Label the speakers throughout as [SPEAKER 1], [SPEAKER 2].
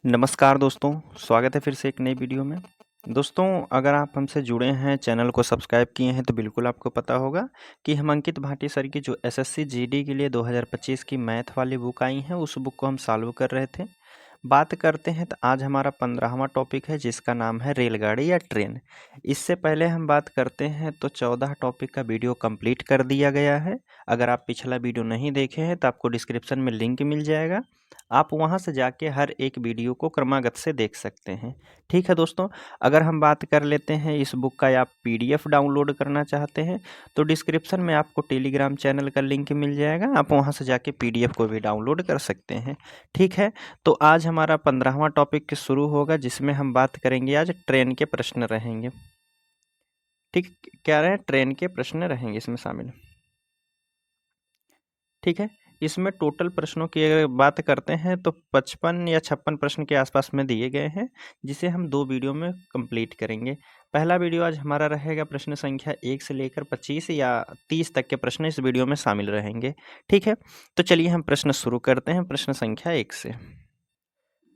[SPEAKER 1] नमस्कार दोस्तों, स्वागत है फिर से एक नई वीडियो में। दोस्तों, अगर आप हमसे जुड़े हैं, चैनल को सब्सक्राइब किए हैं तो बिल्कुल आपको पता होगा कि हम अंकित भाटी सर की जो एसएससी जीडी के लिए 2025 की मैथ वाली बुक आई है, उस बुक को हम सॉल्व कर रहे थे। बात करते हैं तो आज हमारा 15वां टॉपिक है जिसका नाम है रेलगाड़ी या ट्रेन। इससे पहले हम बात करते हैं तो 14 टॉपिक का वीडियो कंप्लीट कर दिया गया है। अगर आप पिछला वीडियो नहीं देखे हैं तो आपको डिस्क्रिप्शन में लिंक मिल जाएगा, आप वहां से जाके हर एक वीडियो को क्रमागत से देख सकते हैं। ठीक है दोस्तों, अगर हम बात कर लेते हैं इस बुक का, या आप पीडीएफ डाउनलोड करना चाहते हैं तो डिस्क्रिप्शन में आपको टेलीग्राम चैनल का लिंक मिल जाएगा, आप वहां से जाके पीडीएफ को भी डाउनलोड कर सकते हैं। ठीक है, तो आज हमारा 15वां टॉपिक शुरू होगा जिसमें हम बात करेंगे, आज ट्रेन के प्रश्न रहेंगे। ठीक, क्या रहे, ट्रेन के प्रश्न रहेंगे इसमें शामिल। ठीक है, इसमें टोटल प्रश्नों की अगर बात करते हैं तो 55 या 56 प्रश्न के आसपास में दिए गए हैं, जिसे हम 2 वीडियो में कंप्लीट करेंगे। पहला वीडियो आज हमारा रहेगा प्रश्न संख्या 1 से लेकर 25 या 30 तक के प्रश्न इस वीडियो में शामिल रहेंगे। ठीक है, तो चलिए हम प्रश्न शुरू करते हैं प्रश्न संख्या 1 से।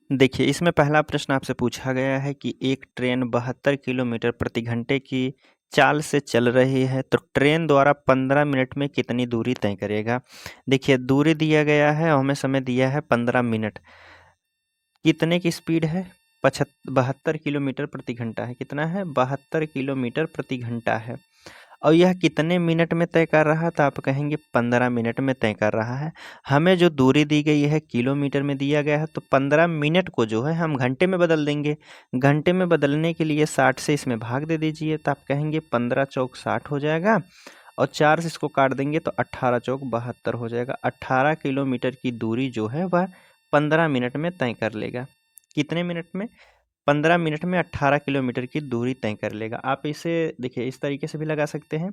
[SPEAKER 1] देखिए, इसमें पहला प्रश्न आपसे पूछा गया है कि एक ट्रेन 72 किलोमीटर प्रति घंटे की चाल से चल रही है, तो ट्रेन द्वारा 15 मिनट में कितनी दूरी तय करेगा। देखिए, दूरी दिया गया है और हमें समय दिया है 15 मिनट। कितने की स्पीड है, 72 किलोमीटर प्रति घंटा है। कितना है, 72 किलोमीटर प्रति घंटा है। और यह कितने मिनट में तय कर रहा है, तो आप कहेंगे 15 मिनट में तय कर रहा है। हमें जो दूरी दी गई है किलोमीटर में दिया गया है, तो 15 मिनट को जो है हम घंटे में बदल देंगे। घंटे में बदलने के लिए 60 से इसमें भाग दे दीजिए, तो आप कहेंगे 15 चौक 60 हो जाएगा, और 4 से इसको काट देंगे तो 18 चौक 72 हो जाएगा। 18 किलोमीटर की दूरी जो है वह 15 मिनट में तय कर लेगा। कितने मिनट में, 15 मिनट में 18 किलोमीटर की दूरी तय कर लेगा। आप इसे देखिए इस तरीके से भी लगा सकते हैं,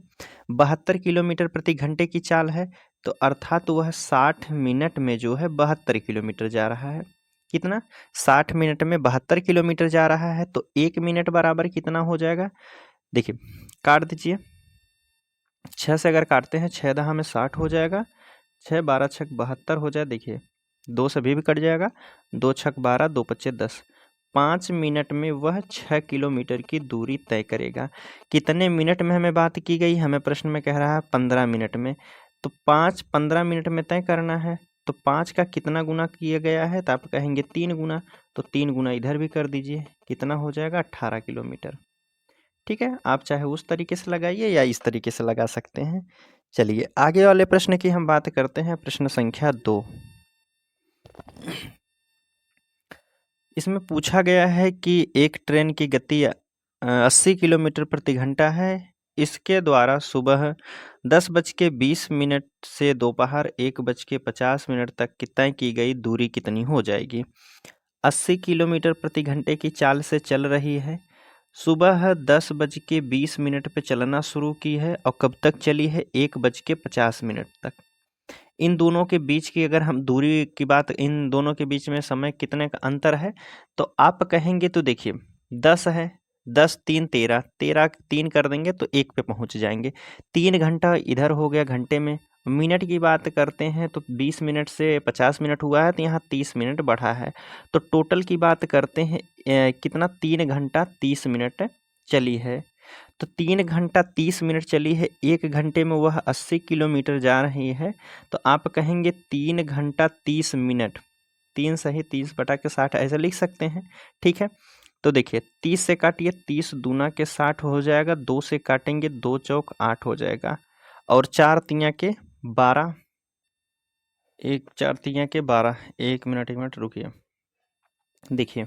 [SPEAKER 1] 72 किलोमीटर प्रति घंटे की चाल है, तो अर्थात वह 60 मिनट में जो है 72 किलोमीटर जा रहा है। कितना, 60 मिनट में 72 किलोमीटर जा रहा है, तो 1 मिनट बराबर कितना हो जाएगा। देखिए, काट दीजिए, 6 से अगर काटते हैं, 6 दहा में 60 हो जाएगा, 6 12 छक 72 हो जाए। देखिए, 2 से भी कट जाएगा, 2 छक 12, 2 पच्चे 10। 5 मिनट में वह 6 किलोमीटर की दूरी तय करेगा। कितने मिनट में हमें बात की गई, हमें प्रश्न में कह रहा है 15 मिनट में, तो 5 15 मिनट में तय करना है, तो 5 का कितना गुना किया गया है, तो आप कहेंगे 3 गुना, तो 3 गुना इधर भी कर दीजिए, कितना हो जाएगा 18 किलोमीटर। ठीक है, आप चाहे उस तरीके से लगाइए या इस तरीके से लगा सकते हैं। चलिए आगे वाले प्रश्न की हम बात करते हैं, प्रश्न संख्या 2। इसमें पूछा गया है कि एक ट्रेन की गति 80 किलोमीटर प्रति घंटा है, इसके द्वारा सुबह 10:20 से दोपहर 1:50 तक की तय की गई दूरी कितनी हो जाएगी। 80 किलोमीटर प्रति घंटे की चाल से चल रही है, सुबह 10:20 पे चलना शुरू की है, और कब तक चली है, 1:50 तक। इन दोनों के बीच की अगर हम दूरी की बात, इन दोनों के बीच में समय कितने का अंतर है, तो आप कहेंगे, तो देखिए 10 है, 10 3 13, 13 3 कर देंगे तो 1 पे पहुंच जाएंगे। 3 घंटा इधर हो गया घंटे में। मिनट की बात करते हैं तो 20 मिनट से 50 मिनट हुआ है, तो यहाँ 30 मिनट बढ़ा है। तो टोटल की बात करते हैं, कितना, 3 घंटा 30 मिनट चली है। तो 3 घंटा 30 मिनट चली है, 1 घंटे में वह 80 किलोमीटर जा रही है, तो आप कहेंगे 3 घंटा 30 मिनट, 3 सही 30/60 ऐसा लिख सकते हैं। ठीक है, तो देखिए 30 से काटिए, 30 दूना के 60 हो जाएगा, 2 से काटेंगे, 2 चौक 8 हो जाएगा, और 4 तियाँ के 12, 1 4 तियाँ के 12, 1 मिनट रुकिए। देखिए,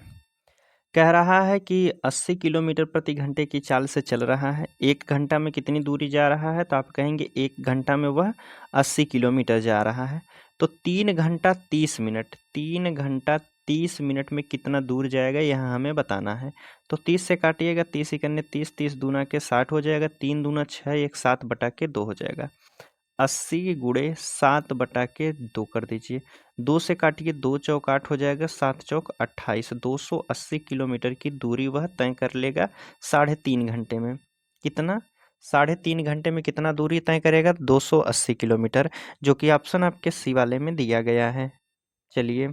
[SPEAKER 1] कह रहा है कि 80 किलोमीटर प्रति घंटे की चाल से चल रहा है, 1 घंटा में कितनी दूरी जा रहा है, तो आप कहेंगे 1 घंटा में वह 80 किलोमीटर जा रहा है। तो 3 घंटा 30 मिनट, 3 घंटा 30 मिनट में कितना दूर जाएगा, यह हमें बताना है। तो 30 से काटिएगा, 30 इकन्ने 30, 30 दूना के 60 हो जाएगा, 3 दूना 6, 1 7/2 हो जाएगा। 80 गुणे 7/2 कर दीजिए, 2 से काटिए, 2 चौक 8 हो जाएगा, 7 चौक 28, 280 किलोमीटर की दूरी वह तय कर लेगा 3.5 घंटे में। कितना, 3.5 घंटे में कितना दूरी तय करेगा, 280 किलोमीटर, जो कि ऑप्शन आपके सी वाले में दिया गया है। चलिए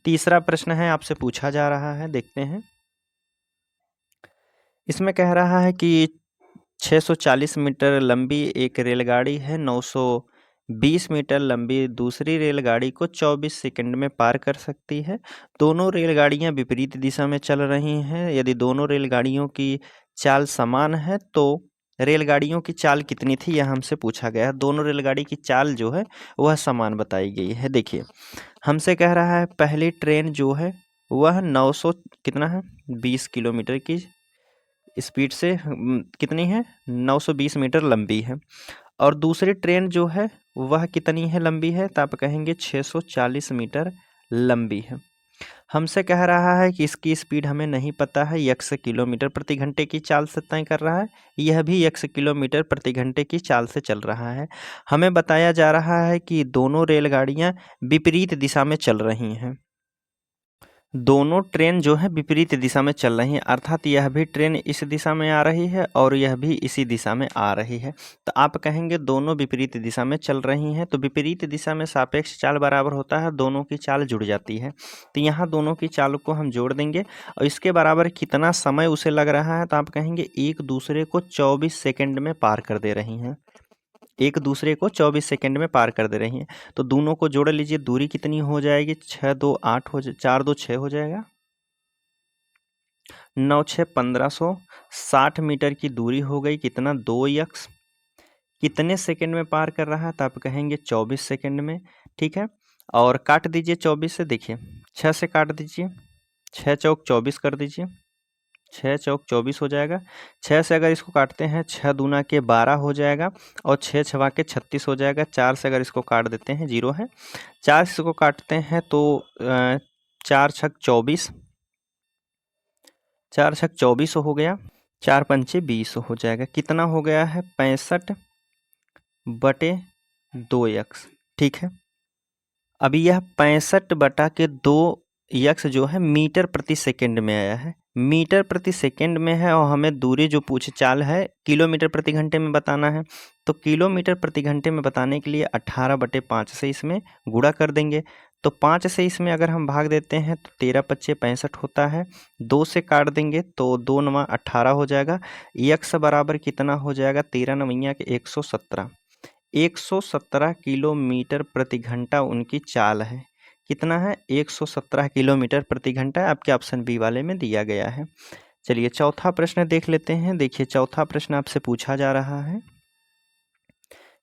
[SPEAKER 1] तीसरा प्रश्न है आपसे पूछा जा रहा है, देखते हैं। इसमें कह रहा है कि 640 मीटर लंबी एक रेलगाड़ी है, 920 मीटर लंबी दूसरी रेलगाड़ी को 24 सेकंड में पार कर सकती है। दोनों रेलगाड़ियां विपरीत दिशा में चल रही हैं। यदि दोनों रेलगाड़ियों की चाल समान है तो रेलगाड़ियों की चाल कितनी थी, यह हमसे पूछा गया है। दोनों रेलगाड़ी की चाल जो है वह समान बताई गई है। देखिए, हमसे कह रहा है पहली ट्रेन जो है वह 900 कितना है 20 किलोमीटर की स्पीड से कितनी है 920 मीटर लंबी है, और दूसरी ट्रेन जो है वह कितनी है लंबी है, तो आप कहेंगे 640 मीटर लंबी है। हमसे कह रहा है कि इसकी स्पीड हमें नहीं पता है, x किलोमीटर प्रति घंटे की चाल से तय कर रहा है, यह भी x किलोमीटर प्रति घंटे की चाल से चल रहा है। हमें बताया जा रहा है कि दोनों रेलगाड़ियां विपरीत दिशा में चल रही हैं। दोनों ट्रेन जो है विपरीत दिशा में चल रही हैं, अर्थात यह भी ट्रेन इस दिशा में आ रही है और यह भी इसी दिशा में आ रही है। तो आप कहेंगे दोनों विपरीत दिशा में चल रही हैं, तो विपरीत दिशा में सापेक्ष चाल बराबर होता है, दोनों की चाल जुड़ जाती है। तो यहाँ दोनों की चाल को हम जोड़ देंगे और इसके बराबर कितना समय उसे लग रहा है, तो आप कहेंगे एक दूसरे को 24 सेकेंड में पार कर दे रही हैं। एक दूसरे को 24 सेकंड में पार कर दे रही हैं। तो दोनों को जोड़ लीजिए, दूरी कितनी हो जाएगी, 6 2 8 हो 4 2 6 हो जाएगा, 9 6 1560 मीटर की दूरी हो गई। कितना 2x कितने सेकंड में पार कर रहा है, तो आप कहेंगे 24 सेकंड में। ठीक है, और काट दीजिए 24 से, देखिए 6 से काट दीजिए, 6 चौक 24 कर दीजिए, 6 चौक 24 हो जाएगा। 6 से अगर इसको काटते हैं 6 दूना के 12 हो जाएगा और 6 छवा के 36 हो जाएगा। 4 से अगर इसको काट देते हैं 0 है, 4 से इसको काटते हैं तो 4 छक 24, 4 छक 24 हो गया, 4 पंचे 20 हो जाएगा। कितना हो गया है 65/2x। ठीक है, अभी यह 65/2x जो है मीटर प्रति सेकंड में आया है, मीटर प्रति सेकंड में है, और हमें दूरी जो पूछ चाल है किलोमीटर प्रति घंटे में बताना है। तो किलोमीटर प्रति घंटे में बताने के लिए 18/5 से इसमें गुणा कर देंगे। तो 5 से इसमें अगर हम भाग देते हैं तो 13 पच्चे 65 होता है। 2 से काट देंगे तो 2 9 18 हो जाएगा। x बराबर कितना हो जाएगा, 13 9 के 117, 117 किलोमीटर प्रति घंटा उनकी चाल है। कितना है 117 किलोमीटर प्रति घंटा, आपके ऑप्शन बी वाले में दिया गया है। चलिए चौथा प्रश्न देख लेते हैं। देखिए चौथा प्रश्न आपसे पूछा जा रहा है,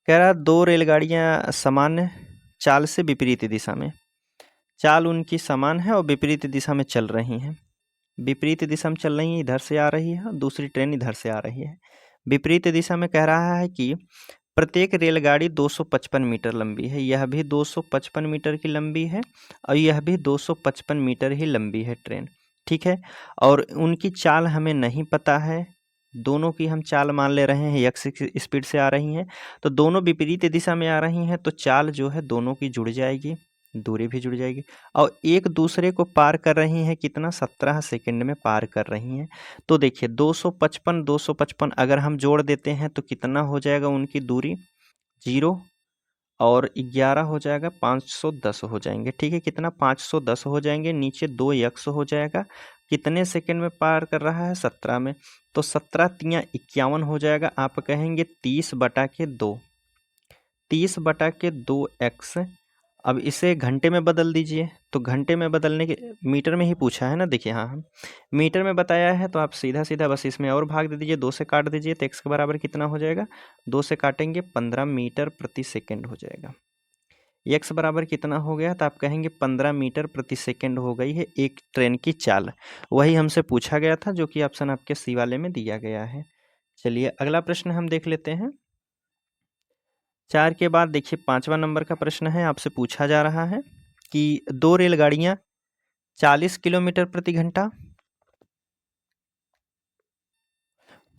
[SPEAKER 1] कह रहा दो रेलगाड़ियां समान चाल से विपरीत दिशा में, चाल उनकी समान है और विपरीत दिशा में चल रही हैं। विपरीत दिशा में चल रही है, इधर से आ रही है, दूसरी ट्रेन इधर से आ रही है। विपरीत दिशा में कह रहा है कि प्रत्येक रेलगाड़ी 255 मीटर लंबी है, यह भी 255 मीटर की लंबी है और यह भी 255 मीटर ही लंबी है ट्रेन। ठीक है, और उनकी चाल हमें नहीं पता है, दोनों की हम चाल मान ले रहे हैं x स्पीड से आ रही हैं, तो दोनों विपरीत दिशा में आ रही हैं, तो चाल जो है दोनों की जुड़ जाएगी, दूरी भी जुड़ जाएगी, और एक दूसरे को पार कर रही हैं कितना 17 सेकंड में पार कर रही हैं। तो देखिए 255 अगर हम जोड़ देते हैं तो कितना हो जाएगा उनकी दूरी, 0 और 11 हो जाएगा, 510 हो जाएंगे। ठीक है, कितना 510 हो जाएंगे, नीचे 2x हो जाएगा। कितने सेकंड में पार कर रहा है 17 में, तो 17 तियाँ 51 हो जाएगा। आप कहेंगे 30/2, 30/2x। अब इसे घंटे में बदल दीजिए, तो घंटे में बदलने के, मीटर में ही पूछा है ना, देखिए हाँ हम मीटर में बताया है, तो आप सीधा सीधा बस इसमें और भाग दे दीजिए, 2 से काट दीजिए, तो x के बराबर कितना हो जाएगा, 2 से काटेंगे 15 मीटर प्रति सेकंड हो जाएगा। x बराबर कितना हो गया, तो आप कहेंगे 15 मीटर प्रति सेकंड हो गई है एक ट्रेन की चाल। वही हमसे पूछा गया था, जो कि ऑप्शन आपके सी वाले में दिया गया है। चलिए अगला प्रश्न हम देख लेते हैं। 4 के बाद देखिए 5वां नंबर का प्रश्न है, आपसे पूछा जा रहा है कि दो रेलगाड़ियां 40 किलोमीटर प्रति घंटा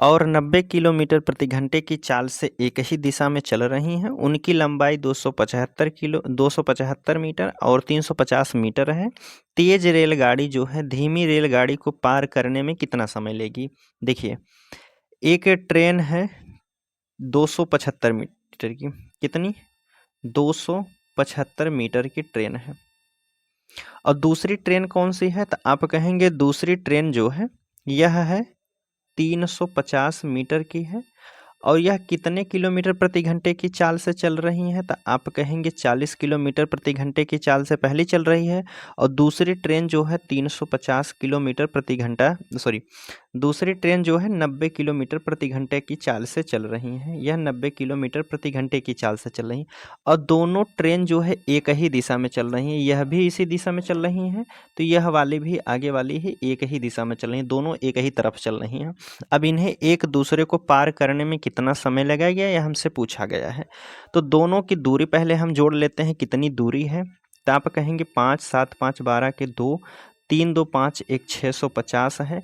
[SPEAKER 1] और 90 किलोमीटर प्रति घंटे की चाल से एक ही दिशा में चल रही हैं। उनकी लंबाई 275 मीटर और 350 मीटर है। तेज रेलगाड़ी जो है धीमी रेलगाड़ी को पार करने में कितना समय लेगी। देखिए एक ट्रेन है 275 मीटर की, कितनी 275 मीटर की ट्रेन है, और दूसरी ट्रेन कौन सी है, तो आप कहेंगे दूसरी ट्रेन जो है यह है 350 मीटर की है और यह कितने किलोमीटर प्रति घंटे की चाल से चल रही है, तो आप कहेंगे 40 किलोमीटर प्रति घंटे की चाल से पहली चल रही है। और दूसरी ट्रेन जो है 350 किलोमीटर प्रति घंटा दूसरी ट्रेन जो है 90 किलोमीटर प्रति घंटे की चाल से चल रही है। यह 90 किलोमीटर प्रति घंटे की चाल से चल रही है और दोनों ट्रेन जो है एक ही दिशा में चल रही है। यह भी इसी दिशा में चल रही है, तो यह वाली भी आगे वाली ही एक ही दिशा में चल रही है, दोनों एक ही तरफ चल रही हैं। अब इन्हें एक दूसरे को पार करने में कितना समय लगेगा यह हमसे पूछा गया है। तो दोनों की दूरी पहले हम जोड़ लेते हैं, कितनी दूरी है, तो आप कहेंगे 5 7 5 12 के 2, 3 2 5 1 650 है।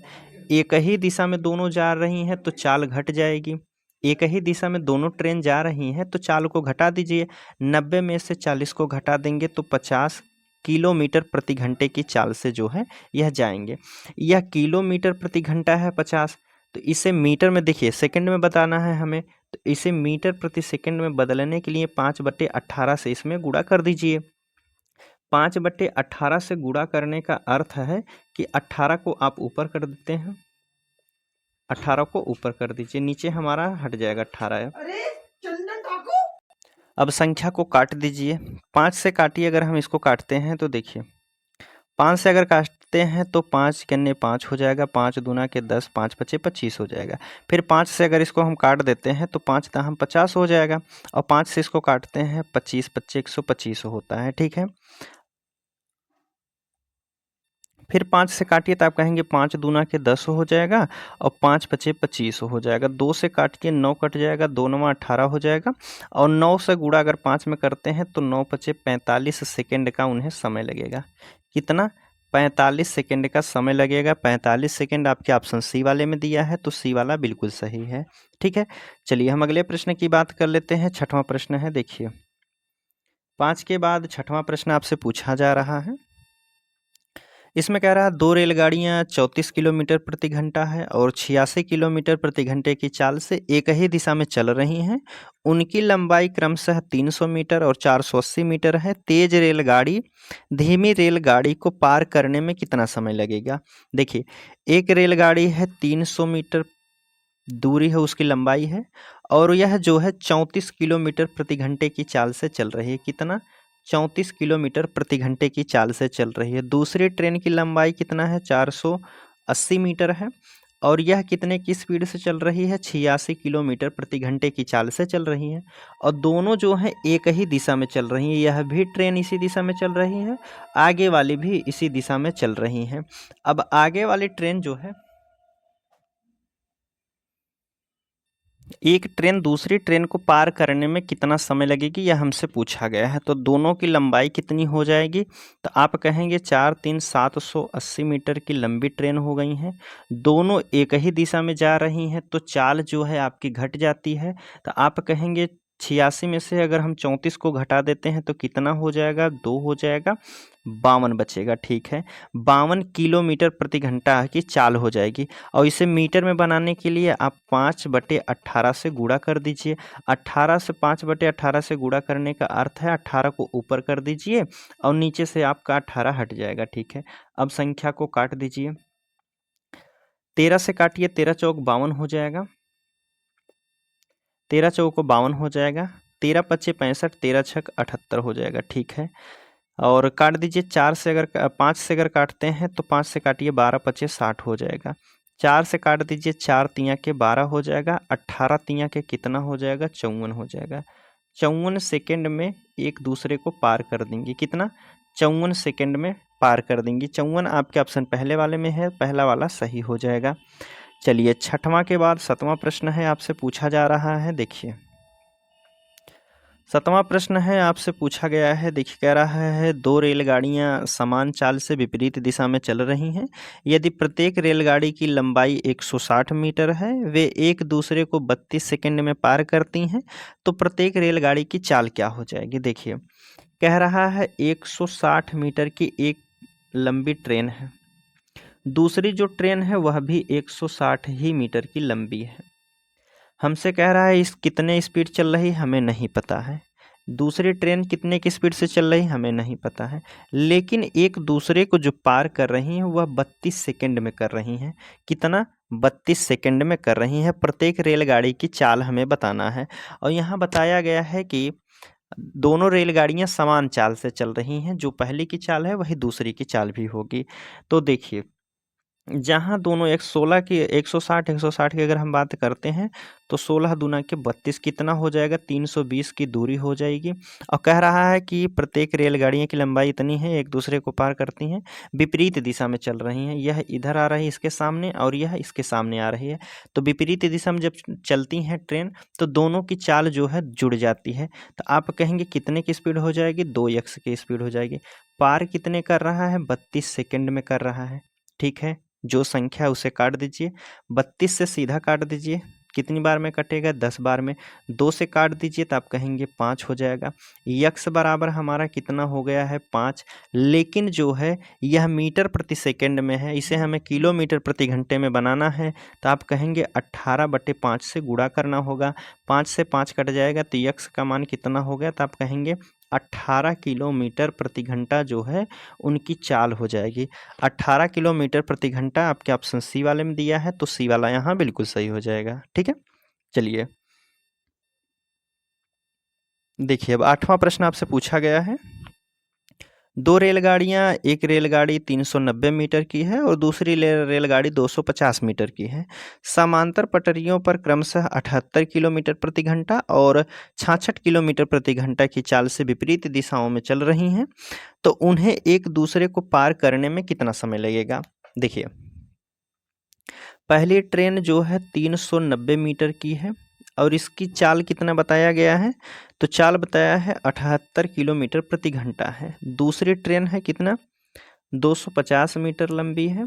[SPEAKER 1] एक ही दिशा में दोनों जा रही हैं तो चाल घट जाएगी। एक ही दिशा में दोनों ट्रेन जा रही हैं तो चाल को घटा दीजिए। 90 में से 40 को घटा देंगे तो 50 किलोमीटर प्रति घंटे की चाल से जो है यह जाएंगे। यह किलोमीटर प्रति घंटा है 50, तो इसे मीटर में देखिए सेकंड में बताना है हमें, तो इसे मीटर प्रति सेकंड में बदलने के लिए 5/18 से इसमें गुणा कर दीजिए। 5/18 से गुणा करने का अर्थ है कि 18 को आप ऊपर कर देते हैं, 18 को ऊपर कर दीजिए, नीचे हमारा हट जाएगा 18। अरे चंदन काकू, अब संख्या को काट दीजिए। 5 से काटिए, अगर हम इसको काटते हैं तो देखिए 5 से अगर काटते हैं तो 5 कन्ने 5 हो जाएगा, 5 दूना के 10, 5 पचे 25 हो जाएगा। फिर 5 से अगर इसको हम काट देते हैं तो 5 दाम 50 हो जाएगा और 5 से इसको काटते हैं 25 25 125 होता है, ठीक है। फिर 5 से काटिए तो आप कहेंगे 5 दूना के 10 हो जाएगा और 5 पचे 25 हो जाएगा। 2 से काट के 9 कट जाएगा, 2 9 18 हो जाएगा और 9 से गुणा अगर 5 में करते हैं तो 9 पचे 45 सेकेंड का उन्हें समय लगेगा। कितना? 45 सेकेंड का समय लगेगा। 45 सेकेंड आपके ऑप्शन सी वाले में दिया है, तो सी वाला बिल्कुल सही है, ठीक है। चलिए हम अगले प्रश्न की बात कर लेते हैं। छठवां प्रश्न है, देखिए 5 के बाद छठवां प्रश्न आपसे पूछा जा रहा है। इसमें कह रहा है 2 रेलगाड़ियां 34 किलोमीटर प्रति घंटा है और 86 किलोमीटर प्रति घंटे की चाल से एक ही दिशा में चल रही हैं। उनकी लंबाई क्रमशः 300 मीटर और 480 मीटर है। तेज रेलगाड़ी धीमी रेलगाड़ी को पार करने में कितना समय लगेगा? देखिए, एक रेलगाड़ी है 300 मीटर दूरी है, उसकी लंबाई है और यह जो है 34 किलोमीटर प्रति घंटे की चाल से चल रही है। कितना? 34 किलोमीटर प्रति घंटे की चाल से चल रही है। दूसरी ट्रेन की लंबाई कितना है? 480 मीटर है और यह कितने की स्पीड से चल रही है? 86 किलोमीटर प्रति घंटे की चाल से चल रही है और दोनों जो है एक ही दिशा में चल रही है। यह भी ट्रेन इसी दिशा में चल रही है, आगे वाली भी इसी दिशा में चल रही है। अब आगे वाली ट्रेन जो है, एक ट्रेन दूसरी ट्रेन को पार करने में कितना समय लगेगी यह हमसे पूछा गया है। तो दोनों की लंबाई कितनी हो जाएगी? तो आप कहेंगे 4 3 780 मीटर की लंबी ट्रेन हो गई हैं। दोनों एक ही दिशा में जा रही हैं तो चाल जो है आपकी घट जाती है। तो आप कहेंगे 86 में से अगर हम 34 को घटा देते हैं तो कितना हो जाएगा? 2 हो जाएगा, 52 बचेगा, ठीक है। 52 किलोमीटर प्रति घंटा की चाल हो जाएगी और इसे मीटर में बनाने के लिए आप 5/18 से गुणा कर दीजिए। 18 से 5/18 से गुणा करने का अर्थ है 18 को ऊपर कर दीजिए और नीचे से आपका 18 हट जाएगा, ठीक है। अब संख्या को काट दीजिए। 13 से काटिए, 13 चौक 52 हो जाएगा, 13 चौको 52 हो जाएगा। 13 पच्चे 65, 13 छक 78 हो जाएगा, ठीक है। और काट दीजिए। 4 से अगर 5 से अगर काटते हैं तो 5 से काटिए, 12 पच्चे 60 हो जाएगा। 4 से काट दीजिए, 4 तियाँ के 12 हो जाएगा। 18 तियाँ के कितना हो जाएगा? 54 हो जाएगा। 54 सेकेंड में एक दूसरे को पार कर देंगे। कितना? 54 सेकेंड में पार कर देंगे। 54 आपके ऑप्शन पहले वाले में है, पहला वाला सही हो जाएगा। चलिए छठवां के बाद सातवां प्रश्न है, आपसे पूछा जा रहा है। देखिए सातवां प्रश्न है, आपसे पूछा गया है। देखिए कह रहा है 2 रेलगाड़ियां समान चाल से विपरीत दिशा में चल रही हैं। यदि प्रत्येक रेलगाड़ी की लंबाई 160 मीटर है, वे एक दूसरे को 32 सेकंड में पार करती हैं, तो प्रत्येक रेलगाड़ी की चाल क्या हो जाएगी? देखिए कह रहा है 160 मीटर की एक लंबी ट्रेन है, दूसरी जो ट्रेन है वह भी 160 ही मीटर की लंबी है। हमसे कह रहा है इस कितने स्पीड चल रही, हमें नहीं पता है। दूसरी ट्रेन कितने की स्पीड से चल रही है हमें नहीं पता है, लेकिन एक दूसरे को जो पार कर रही हैं वह 32 सेकंड में कर रही हैं। कितना? 32 सेकंड में कर रही हैं। प्रत्येक रेलगाड़ी की चाल हमें बताना है और यहाँ बताया गया है कि दोनों रेलगाड़ियां समान चाल से चल रही हैं। जो पहली की चाल है वही दूसरी की चाल भी होगी। तो देखिए, जहाँ दोनों 116 की 160 की अगर हम बात करते हैं तो 16 दूना के 32 कितना हो जाएगा? 320 की दूरी हो जाएगी। और कह रहा है कि प्रत्येक रेलगाड़ियों की लंबाई इतनी है, एक दूसरे को पार करती हैं, विपरीत दिशा में चल रही हैं। यह इधर आ रही है इसके सामने और यह इसके सामने आ रही है। तो विपरीत दिशा में जब चलती हैं ट्रेन तो दोनों की चाल जो है जुड़ जाती है। तो आप कहेंगे कितने की स्पीड हो जाएगी? 2x की स्पीड हो जाएगी। पार कितने कर रहा है? 32 सेकंड में कर रहा है। ठीक है, जो संख्या उसे काट दीजिए। 32 से सीधा काट दीजिए, कितनी बार में कटेगा? 10 बार में। 2 से काट दीजिए तो आप कहेंगे 5 हो जाएगा। यक्स बराबर हमारा कितना हो गया है? 5। लेकिन जो है यह मीटर प्रति सेकंड में है, इसे हमें किलोमीटर प्रति घंटे में बनाना है। तो आप कहेंगे 18/5 से गुणा करना होगा। 5 से 5 कट जाएगा तो यक्स का मान कितना हो गया? तो आप कहेंगे 18 किलोमीटर प्रति घंटा जो है उनकी चाल हो जाएगी। 18 किलोमीटर प्रति घंटा आपके ऑप्शन सी वाले में दिया है, तो सी वाला यहाँ बिल्कुल सही हो जाएगा। ठीक है, चलिए देखिए, अब 8वां प्रश्न आपसे पूछा गया है। दो रेलगाड़ियाँ, एक रेलगाड़ी 390 मीटर की है और दूसरी रेलगाड़ी 250 मीटर की है। समांतर पटरियों पर क्रमशः 78 किलोमीटर प्रति घंटा और 66 किलोमीटर प्रति घंटा की चाल से विपरीत दिशाओं में चल रही हैं। तो उन्हें एक दूसरे को पार करने में कितना समय लगेगा? देखिए, पहली ट्रेन जो है 390 मीटर की है और इसकी चाल कितना बताया गया है? तो चाल बताया है 78 किलोमीटर प्रति घंटा है। दूसरी ट्रेन है कितना? 250 मीटर लंबी है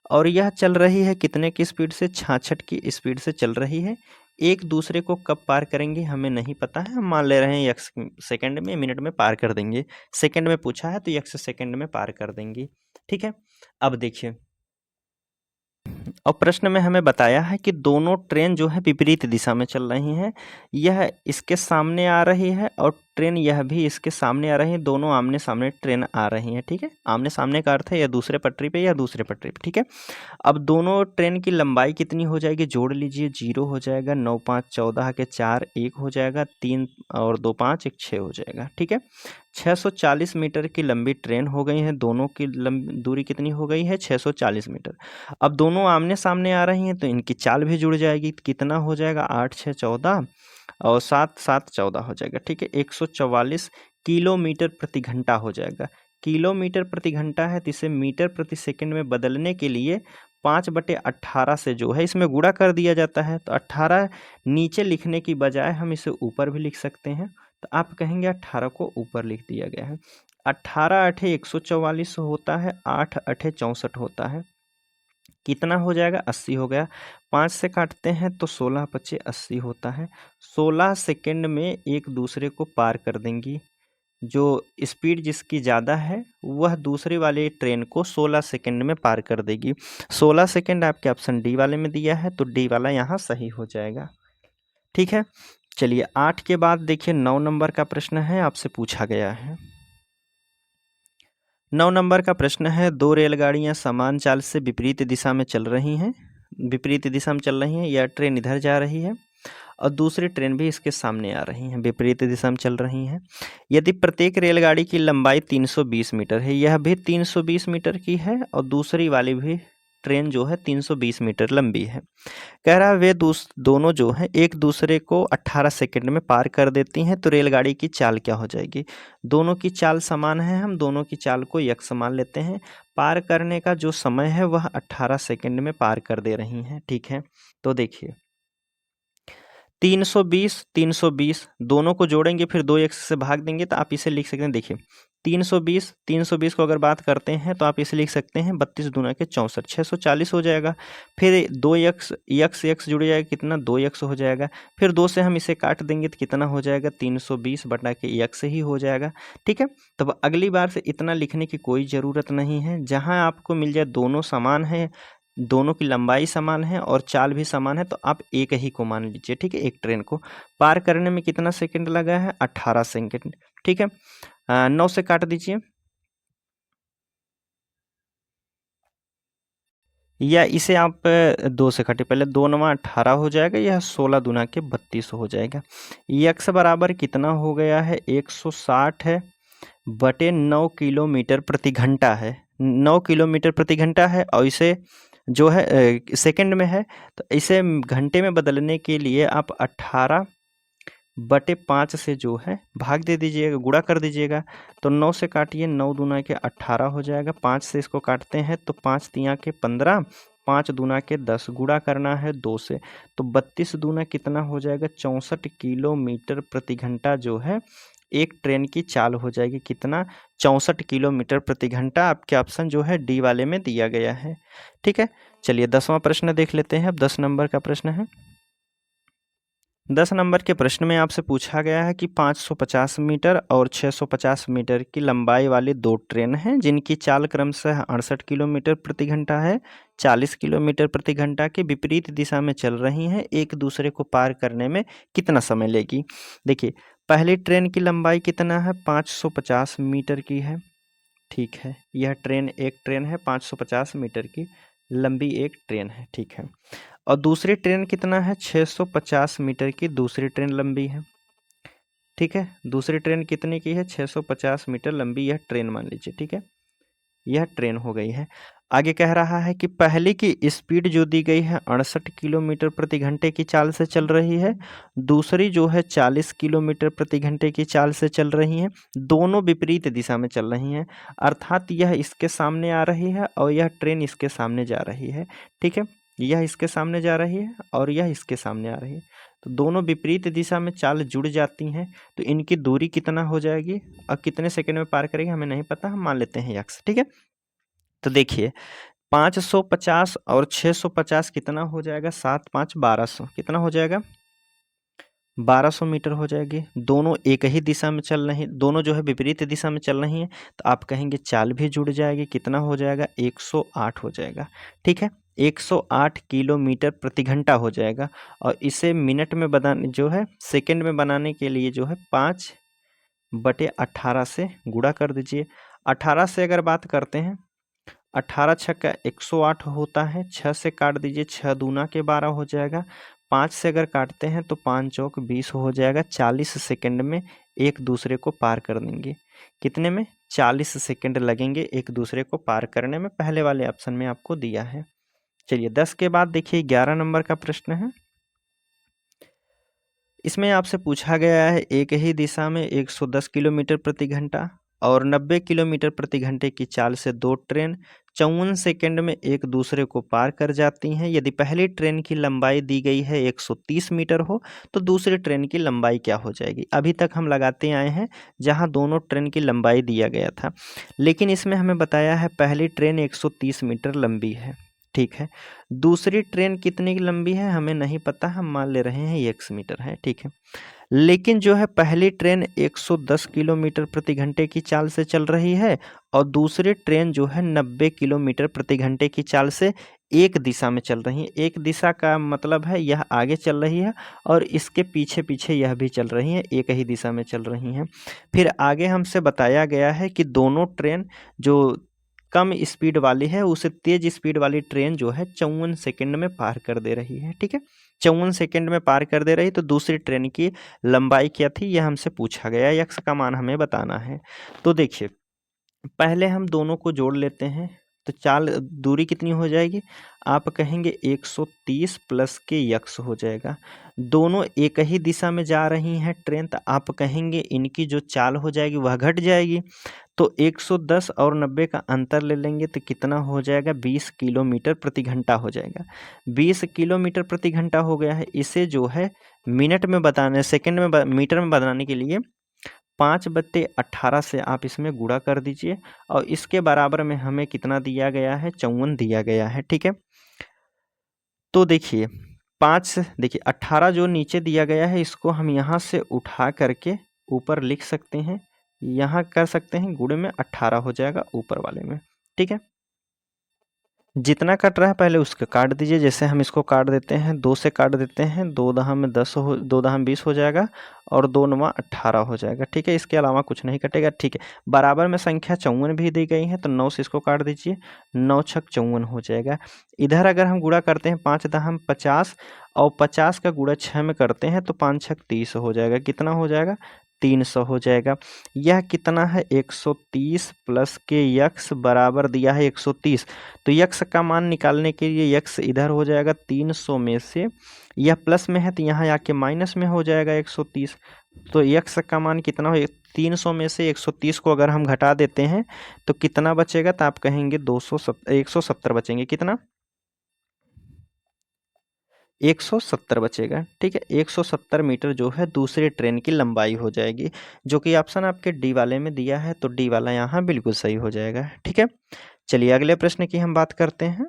[SPEAKER 1] और यह चल रही है कितने की स्पीड से? 66 की स्पीड से चल रही है। एक दूसरे को कब पार करेंगे हमें नहीं पता है, हम मान ले रहे हैं यक्स सेकंड में, मिनट में पार कर देंगे। सेकंड में पूछा है तो यक्स सेकंड में पार कर देंगे। ठीक है, अब देखिए, और प्रश्न में हमें बताया है कि दोनों ट्रेन जो है विपरीत दिशा में चल रही हैं। यह इसके सामने आ रही है और ट्रेन यह भी इसके सामने आ रही है। दोनों आमने सामने ट्रेन आ रही हैं। ठीक है, आमने सामने का अर्थ है या दूसरे पटरी पे या दूसरे पटरी पे। ठीक है, अब दोनों ट्रेन की लंबाई कितनी हो जाएगी? जोड़ लीजिए, 0 हो जाएगा, 9 5 14 के 4 1 हो जाएगा, 3 और 2 5 1 6 हो जाएगा। ठीक है, 640 मीटर की लंबी ट्रेन हो गई है। दोनों की दूरी कितनी हो गई है? 640 मीटर। अब दोनों आमने सामने आ रही हैं तो इनकी चाल भी जुड़ जाएगी। कितना हो जाएगा? 8 6 14 और 7 7 14 हो जाएगा। ठीक है, 144 किलोमीटर प्रति घंटा हो जाएगा। किलोमीटर प्रति घंटा है तो इसे मीटर प्रति सेकंड में बदलने के लिए 5/18 से जो है इसमें गुणा कर दिया जाता है। तो 18 नीचे लिखने की बजाय हम इसे ऊपर भी लिख सकते हैं। तो आप कहेंगे 18 को ऊपर लिख दिया गया है। 18 8 144 होता है, 8 8 64 होता है। कितना हो जाएगा? 80 हो गया। 5 से काटते हैं तो 16 पचे 80 होता है। 16 सेकंड में एक दूसरे को पार कर देंगी। जो स्पीड जिसकी ज़्यादा है वह दूसरे वाले ट्रेन को 16 सेकंड में पार कर देगी। 16 सेकंड आपके ऑप्शन डी वाले में दिया है तो डी वाला यहाँ सही हो जाएगा। ठीक है, चलिए 8 के बाद देखिए 9 नंबर का प्रश्न है, आपसे पूछा गया है। 9 नंबर का प्रश्न है, दो रेलगाड़ियां समान चाल से विपरीत दिशा में चल रही हैं। विपरीत दिशा में चल रही हैं, यह ट्रेन इधर जा रही है और दूसरी ट्रेन भी इसके सामने आ रही हैं, विपरीत दिशा में चल रही हैं। यदि प्रत्येक रेलगाड़ी की लंबाई 320 मीटर है, यह भी 320 मीटर की है और दूसरी वाली भी ट्रेन जो है 320 मीटर लंबी है। कह रहा है वे दोनों जो हैं एक दूसरे को 18 सेकंड में पार कर देती हैं, तो रेलगाड़ी की चाल क्या हो जाएगी? दोनों की चाल समान है, हम दोनों की चाल को यक्स मान लेते हैं। पार करने का जो समय है वह 18 सेकंड में पार कर दे रही हैं। ठीक है, तो देखिए 320 दोनों को जोड़ेंगे फिर 2x से भाग देंगे तो आप इसे लिख सकते हैं। देखिए 320 को अगर बात करते हैं तो आप इसे लिख सकते हैं 32 दूना के 64, 640 हो जाएगा। फिर 2x x जुड़ जाएगा, कितना? 2x हो जाएगा। फिर 2 से हम इसे काट देंगे तो कितना हो जाएगा? 320 बटा के x ही हो जाएगा। ठीक है, तब अगली बार से इतना लिखने की कोई ज़रूरत नहीं है। जहाँ आपको मिल जाए दोनों समान है दोनों की लंबाई समान है और चाल भी समान है, तो आप एक ही को मान लीजिए, ठीक है। एक ट्रेन को पार करने में कितना सेकंड लगा है? 18 सेकंड, ठीक है। 9 से काट दीजिए, या इसे आप 2 से काटिए, पहले 2 9 18 हो जाएगा, यह 16 दूना के 32 हो जाएगा। यक्स बराबर कितना हो गया है? 160 है बटे 9 किलोमीटर प्रति घंटा है। 9 किलोमीटर प्रति घंटा है और इसे जो है सेकंड में है, तो इसे घंटे में बदलने के लिए आप 18 बटे 5 से जो है भाग दे दीजिएगा, गुणा कर दीजिएगा। तो 9 से काटिए, 9 दूना के 18 हो जाएगा। 5 से इसको काटते हैं तो 5 तिया के 15, 5 दूना के 10, गुणा करना है 2 से, तो 32 दूना कितना हो जाएगा? 64 किलोमीटर प्रति घंटा जो है एक ट्रेन की चाल हो जाएगी। कितना? 64 किलोमीटर प्रति घंटा। आपके ऑप्शन जो है डी वाले में दिया गया है, ठीक है। चलिए 10वां प्रश्न देख लेते हैं। अब 10 नंबर का प्रश्न है। 10 नंबर के प्रश्न में आपसे पूछा गया है कि 550 मीटर और 650 मीटर की लंबाई वाली दो ट्रेन हैं, जिनकी चाल क्रमशः 68 किलोमीटर प्रति घंटा है, 40 किलोमीटर प्रति घंटा के विपरीत दिशा में चल रही हैं। एक दूसरे को पार करने में कितना समय लेगी? देखिए, पहली ट्रेन की लंबाई कितना है? 550 मीटर की है, ठीक है। यह ट्रेन एक ट्रेन है 550 मीटर की लंबी एक ट्रेन है, ठीक है। और दूसरी ट्रेन कितना है? 650 मीटर की दूसरी ट्रेन लंबी है, ठीक है। दूसरी ट्रेन कितने की है? 650 मीटर लंबी यह ट्रेन मान लीजिए, ठीक है। यह ट्रेन हो गई है। आगे कह रहा है कि पहले की स्पीड जो दी गई है 68 किलोमीटर प्रति घंटे की चाल से चल रही है, दूसरी जो है 40 किलोमीटर प्रति घंटे की चाल से चल रही है। दोनों विपरीत दिशा में चल रही हैं, अर्थात यह इसके सामने आ रही है और यह ट्रेन इसके सामने जा रही है, ठीक है। यह इसके सामने जा रही है और यह इसके सामने आ रही है, तो दोनों विपरीत दिशा में चाल जुड़ जाती हैं। तो इनकी दूरी कितना हो जाएगी और कितने सेकंड में पार करेगी हमें नहीं पता, हम मान लेते हैं यक्स, ठीक है। तो देखिए 550 और 650 कितना हो जाएगा? 7 5 1200, कितना हो जाएगा? 1200 मीटर हो जाएगी। दोनों एक ही दिशा में चल रही, दोनों जो है विपरीत दिशा में चल रही हैं, तो आप कहेंगे चाल भी जुड़ जाएगी। कितना हो जाएगा? 108 हो जाएगा, ठीक है। 108 किलोमीटर प्रति घंटा हो जाएगा। और इसे मिनट में बनाने जो है सेकंड में बनाने के लिए जो है 5 बटे 18 से गुणा कर दीजिए। 18 से अगर बात करते हैं, 18 छक्का 108 होता है, 6 से काट दीजिए, 6 दूना के 12 हो जाएगा। 5 से अगर काटते हैं तो 5 चौक 20 हो जाएगा। 40 सेकंड में एक दूसरे को पार कर देंगे। कितने में? 40 सेकंड लगेंगे एक दूसरे को पार करने में, पहले वाले ऑप्शन में आपको दिया है। चलिए 10 के बाद देखिए 11 नंबर का प्रश्न है। इसमें आपसे पूछा गया है एक ही दिशा में 110 किलोमीटर प्रति घंटा और 90 किलोमीटर प्रति घंटे की चाल से दो ट्रेन 54 सेकंड में एक दूसरे को पार कर जाती हैं। यदि पहली ट्रेन की लंबाई दी गई है 130 मीटर हो, तो दूसरी ट्रेन की लंबाई क्या हो जाएगी? अभी तक हम लगाते आए हैं जहां दोनों ट्रेन की लंबाई दिया गया था, लेकिन इसमें हमें बताया है पहली ट्रेन 130 मीटर लंबी है, ठीक है। दूसरी ट्रेन कितनी की लंबी है हमें नहीं पता, हम मान ले रहे हैं 1 मीटर है, ठीक है। लेकिन जो है पहली ट्रेन 110 किलोमीटर प्रति घंटे की चाल से चल रही है और दूसरी ट्रेन जो है 90 किलोमीटर प्रति घंटे की चाल से एक दिशा में चल रही है। एक दिशा का मतलब है यह आगे चल रही है और इसके पीछे पीछे यह भी चल रही है, एक ही दिशा में चल रही हैं। फिर आगे हमसे बताया गया है कि दोनों ट्रेन जो कम स्पीड वाली है उसे तेज स्पीड वाली ट्रेन जो है 54 सेकंड में पार कर दे रही है, ठीक है। 54 सेकंड में पार कर दे रही, तो दूसरी ट्रेन की लंबाई क्या थी यह हमसे पूछा गया, यक्स का मान हमें बताना है। तो देखिए पहले हम दोनों को जोड़ लेते हैं, तो चाल दूरी कितनी हो जाएगी? आप कहेंगे 130 प्लस के यक्स हो जाएगा। दोनों एक ही दिशा में जा रही हैं ट्रेन, तो आप कहेंगे इनकी जो चाल हो जाएगी वह घट जाएगी। तो 110 और 90 का अंतर ले लेंगे तो कितना हो जाएगा? 20 किलोमीटर प्रति घंटा हो जाएगा। 20 किलोमीटर प्रति घंटा हो गया है। इसे जो है मिनट में बताने, सेकंड में मीटर में बनाने के लिए 5 बटे 18 से आप इसमें गुणा कर दीजिए और इसके बराबर में हमें कितना दिया गया है? 54 दिया गया है, ठीक है। तो देखिए 5 देखिए 18 जो नीचे दिया गया है इसको हम यहाँ से उठा करके ऊपर लिख सकते हैं, यहाँ कर सकते हैं, गुणे में 18 हो जाएगा ऊपर वाले में, ठीक है। जितना कट रहा है पहले उसको काट दीजिए। जैसे हम इसको काट देते हैं, 2 से काट देते हैं, 2 दहम में 10 हो, 2 दहम 20 हो जाएगा और 2 नवा 18 हो जाएगा। ठीक है, इसके अलावा कुछ नहीं कटेगा। ठीक है, बराबर में संख्या 54 भी दी गई है तो 9 से इसको काट दीजिए, 9 छक 54 हो जाएगा। इधर अगर हम गुणा करते हैं 5 दहम 50 और 50 का गुणा 6 में करते हैं तो 5 छक 30 हो जाएगा। कितना हो जाएगा? 300 हो जाएगा। यह कितना है? 130 प्लस के यक्स बराबर दिया है 130, तो यक्स का मान निकालने के लिए यक्स इधर हो जाएगा 300 में से, यह प्लस में है तो यहाँ आके माइनस में हो जाएगा 130। तो यक्स का मान कितना हो? 300 में से 130 को अगर हम घटा देते हैं तो कितना बचेगा? तो आप कहेंगे 170 बचेंगे। कितना? 170 बचेगा। ठीक है, 170 मीटर जो है दूसरी ट्रेन की लंबाई हो जाएगी, जो कि ऑप्शन आपके डी वाले में दिया है, तो डी वाला यहाँ बिल्कुल सही हो जाएगा। ठीक है, चलिए अगले प्रश्न की हम बात करते हैं।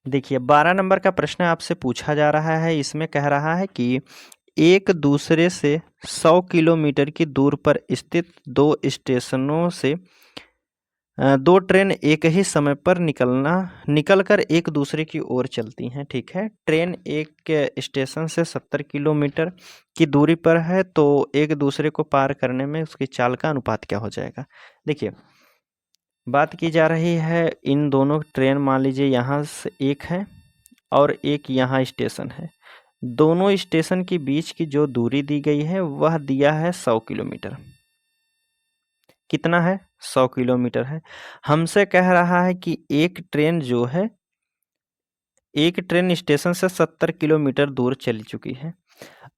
[SPEAKER 1] देखिए 12 नंबर का प्रश्न आपसे पूछा जा रहा है। इसमें कह रहा है कि एक दूसरे से 100 किलोमीटर की दूर पर स्थित दो स्टेशनों से दो ट्रेन एक ही समय पर निकलकर एक दूसरे की ओर चलती हैं। ठीक है, ट्रेन एक स्टेशन से 70 किलोमीटर की दूरी पर है तो एक दूसरे को पार करने में उसकी चाल का अनुपात क्या हो जाएगा? देखिए बात की जा रही है इन दोनों ट्रेन, मान लीजिए यहाँ से एक है और एक यहाँ स्टेशन है। दोनों स्टेशन के बीच की जो दूरी दी गई है वह दिया है 100 किलोमीटर। कितना है? 100 किलोमीटर है। हमसे कह रहा है कि एक ट्रेन जो है, एक ट्रेन स्टेशन से 70 किलोमीटर दूर चली चुकी है।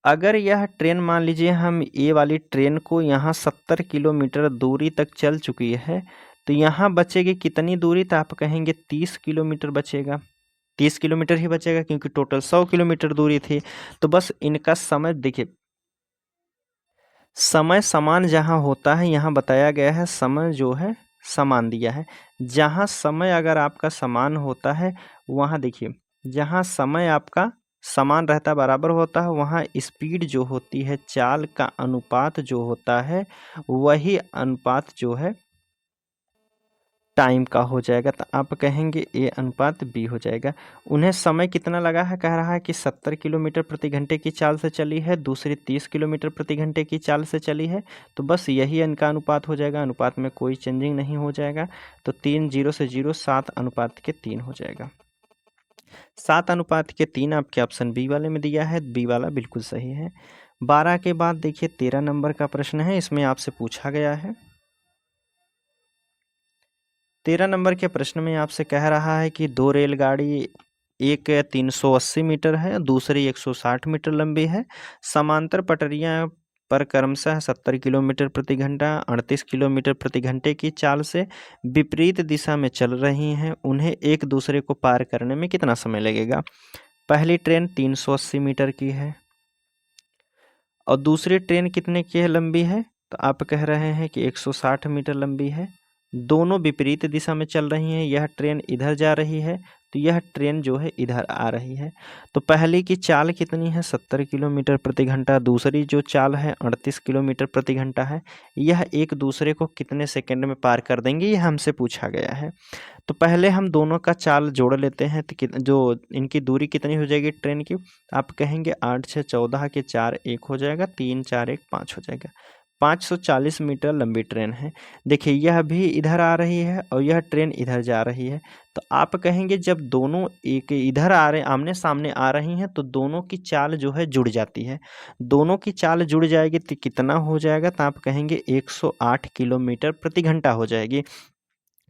[SPEAKER 1] अगर यह ट्रेन, मान लीजिए हम ये वाली ट्रेन को यहाँ 70 किलोमीटर दूरी तक चल चुकी है, तो यहाँ बचेगी कितनी दूरी? तो आप कहेंगे 30 किलोमीटर बचेगा। 30 किलोमीटर ही बचेगा क्योंकि टोटल 100 किलोमीटर दूरी थी। तो बस इनका समय देखिए, समय समान जहाँ होता है यहाँ बताया गया है समय जो है समान दिया है। जहाँ समय अगर आपका समान होता है वहाँ देखिए, जहाँ समय आपका समान रहता बराबर होता है वहाँ स्पीड जो होती है, चाल का अनुपात जो होता है, वही अनुपात जो है टाइम का हो जाएगा। तो आप कहेंगे ए अनुपात बी हो जाएगा। उन्हें समय कितना लगा है? कह रहा है कि 70 किलोमीटर प्रति घंटे की चाल से चली है, दूसरी 30 किलोमीटर प्रति घंटे की चाल से चली है, तो बस यही इनका अनुपात हो जाएगा। अनुपात में कोई चेंजिंग नहीं हो जाएगा। तो 3 0 से 0 7 अनुपात के 3 हो जाएगा। 7 अनुपात के 3 आपके ऑप्शन बी वाले में दिया है, बी वाला बिल्कुल सही है। 12 के बाद देखिए 13 नंबर का प्रश्न है। इसमें आपसे पूछा गया है, 13 नंबर के प्रश्न में आपसे कह रहा है कि दो रेलगाड़ी, एक 380 मीटर है, दूसरी 160 मीटर लंबी है, समांतर पटरियां पर क्रमशः 70 किलोमीटर प्रति घंटा 38 किलोमीटर प्रति घंटे की चाल से विपरीत दिशा में चल रही हैं। उन्हें एक दूसरे को पार करने में कितना समय लगेगा? पहली ट्रेन 380 मीटर की है और दूसरी ट्रेन कितने की है लंबी है? तो आप कह रहे हैं कि 160 मीटर लंबी है। दोनों विपरीत दिशा में चल रही हैं। यह ट्रेन इधर जा रही है तो यह ट्रेन जो है इधर आ रही है। तो पहली की चाल कितनी है? 70 किलोमीटर प्रति घंटा। दूसरी जो चाल है 38 किलोमीटर प्रति घंटा है। यह एक दूसरे को कितने सेकंड में पार कर देंगे, यह हमसे पूछा गया है। तो पहले हम दोनों का चाल जोड़ लेते हैं तो जो इनकी दूरी कितनी हो जाएगी ट्रेन की? आप कहेंगे 8 6 14 के 4 1 हो जाएगा, 3 4 1 5 हो जाएगा। 540 मीटर लंबी ट्रेन है। देखिए यह भी इधर आ रही है और यह ट्रेन इधर जा रही है। तो आप कहेंगे जब दोनों एक इधर आ रहे, आमने सामने आ रही हैं, तो दोनों की चाल जो है जुड़ जाती है। दोनों की चाल जुड़ जाएगी तो कितना हो जाएगा? तो आप कहेंगे 108 किलोमीटर प्रति घंटा हो जाएगी।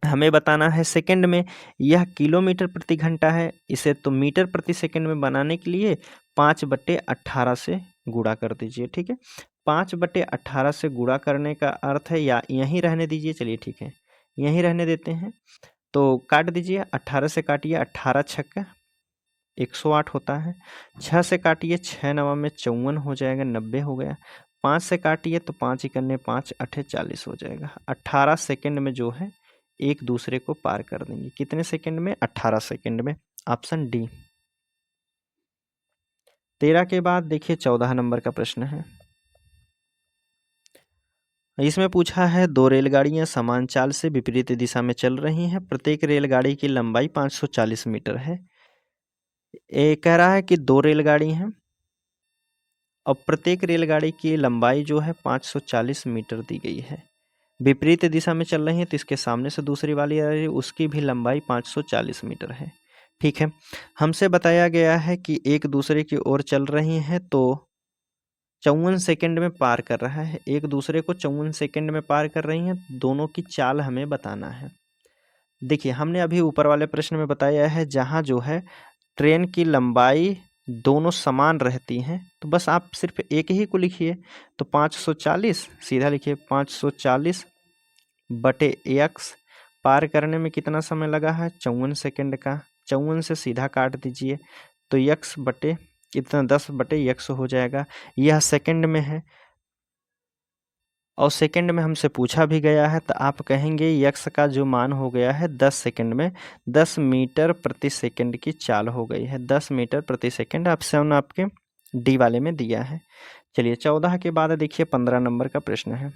[SPEAKER 1] हमें बताना है सेकंड में, यह किलोमीटर प्रति घंटा है, इसे तो मीटर प्रति सेकंड में बनाने के लिए 5/18 से गुणा कर दीजिए। ठीक है, 5/18 से गुणा करने का अर्थ है, या यहीं रहने दीजिए, चलिए ठीक है यहीं रहने देते हैं। तो काट दीजिए, 18 से काटिए, 18 छक्का 108 होता है। 6 से काटिए, 6 नवा में 54 हो जाएगा, 90 हो गया। 5 से काटिए तो 5 इकन्ने 5 अठे 40 हो जाएगा। 18 सेकंड में जो है एक दूसरे को पार कर देंगे। कितने सेकंड में? 18 सेकंड में। Option D. 13 के बाद देखिए 14 नंबर का प्रश्न है। इसमें पूछा है 2 रेलगाड़ियां समान चाल से विपरीत दिशा में चल रही हैं, प्रत्येक रेलगाड़ी की लंबाई 540 मीटर है। ये कह रहा है कि 2 रेलगाड़ी हैं और प्रत्येक रेलगाड़ी की लंबाई जो है 540 मीटर दी गई है। विपरीत दिशा में चल रही है तो इसके सामने से दूसरी वाली आ रही है, उसकी भी लंबाई 540 मीटर है। ठीक है, हमसे बताया गया है कि एक दूसरे की ओर चल रही हैं तो 54 सेकंड में पार कर रहा है, एक दूसरे को 54 सेकंड में पार कर रही हैं, दोनों की चाल हमें बताना है। देखिए, हमने अभी ऊपर वाले प्रश्न में बताया है जहाँ जो है ट्रेन की लंबाई दोनों समान रहती हैं, तो बस आप सिर्फ एक ही को लिखिए, तो 540 सीधा लिखिए, 540 बटे x पार करने में कितना समय लगा है, 54 सेकंड का। 54 से सीधा काट दीजिए तो x बटे कितना, 10 बटे x हो जाएगा। यह सेकंड में है और सेकंड में हमसे पूछा भी गया है, तो आप कहेंगे x का जो मान हो गया है 10 सेकंड में 10 मीटर प्रति सेकंड की चाल हो गई है। 10 मीटर प्रति सेकंड ऑप्शन आपके डी वाले में दिया है। चलिए 14 के बाद देखिए 15 नंबर का प्रश्न है।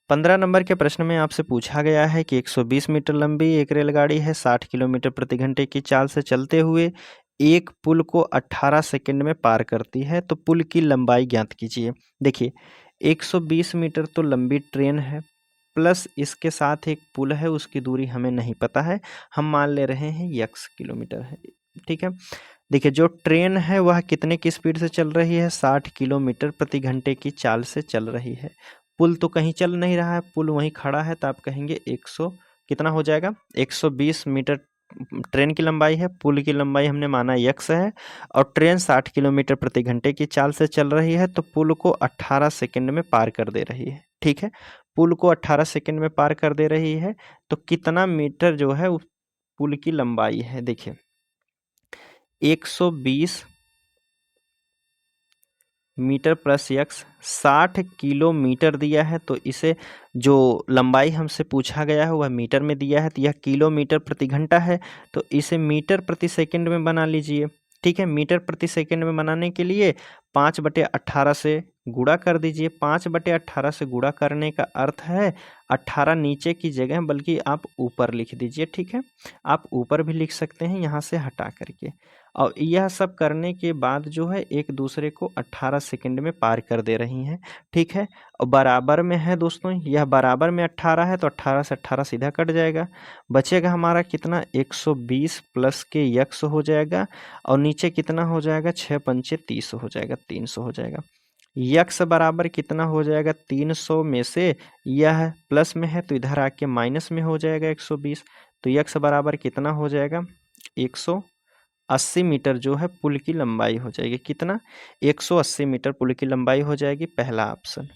[SPEAKER 1] 15 नंबर के प्रश्न में आपसे पूछा गया है कि 120 मीटर लंबी एक रेलगाड़ी है, 60 किलोमीटर प्रति घंटे की चाल से चलते हुए एक पुल को 18 सेकंड में पार करती है, तो पुल की लंबाई ज्ञात कीजिए। देखिए 120 मीटर तो लंबी ट्रेन है, प्लस इसके साथ एक पुल है, उसकी दूरी हमें नहीं पता है, हम मान ले रहे हैं x किलोमीटर है। ठीक है, देखिए जो ट्रेन है वह कितने की स्पीड से चल रही है, 60 किलोमीटर प्रति घंटे की चाल से चल रही है। पुल तो कहीं चल नहीं रहा है, पुल वहीं खड़ा है, तो आप कहेंगे 100 कितना हो जाएगा, 120 मीटर ट्रेन की लंबाई है, पुल की लंबाई हमने माना x है और ट्रेन 60 किलोमीटर प्रति घंटे की चाल से चल रही है, तो पुल को 18 सेकंड में पार कर दे रही है। ठीक है, पुल को 18 सेकंड में पार कर दे रही है, तो कितना मीटर जो है उस पुल की लंबाई है। देखिए 120 मीटर प्लस x 60 किलोमीटर दिया है, तो इसे जो लंबाई हमसे पूछा गया है वह मीटर में दिया है, तो यह किलोमीटर प्रति घंटा है, तो इसे मीटर प्रति सेकंड में बना लीजिए। ठीक है, मीटर प्रति सेकंड में बनाने के लिए 5/18 से गुणा कर दीजिए। 5/18 से गुणा करने का अर्थ है 18 नीचे की जगह बल्कि आप ऊपर लिख दीजिए। ठीक है, आप ऊपर भी लिख सकते हैं यहाँ से हटा करके, और यह सब करने के बाद जो है एक दूसरे को 18 सेकंड में पार कर दे रही हैं। ठीक है, और बराबर में है दोस्तों, यह बराबर में 18 है, तो 18 से 18 सीधा कट जाएगा, बचेगा हमारा कितना, 120 प्लस के x हो जाएगा, और नीचे कितना हो जाएगा, 6 पंचे 30 हो जाएगा, 300 हो जाएगा। x बराबर कितना हो जाएगा, 300 में से यह प्लस में है तो इधर आके माइनस में हो जाएगा 120, तो x बराबर कितना हो जाएगा, 180 मीटर जो है पुल की लंबाई हो जाएगी। कितना, 180 मीटर पुल की लंबाई हो जाएगी, पहला ऑप्शन।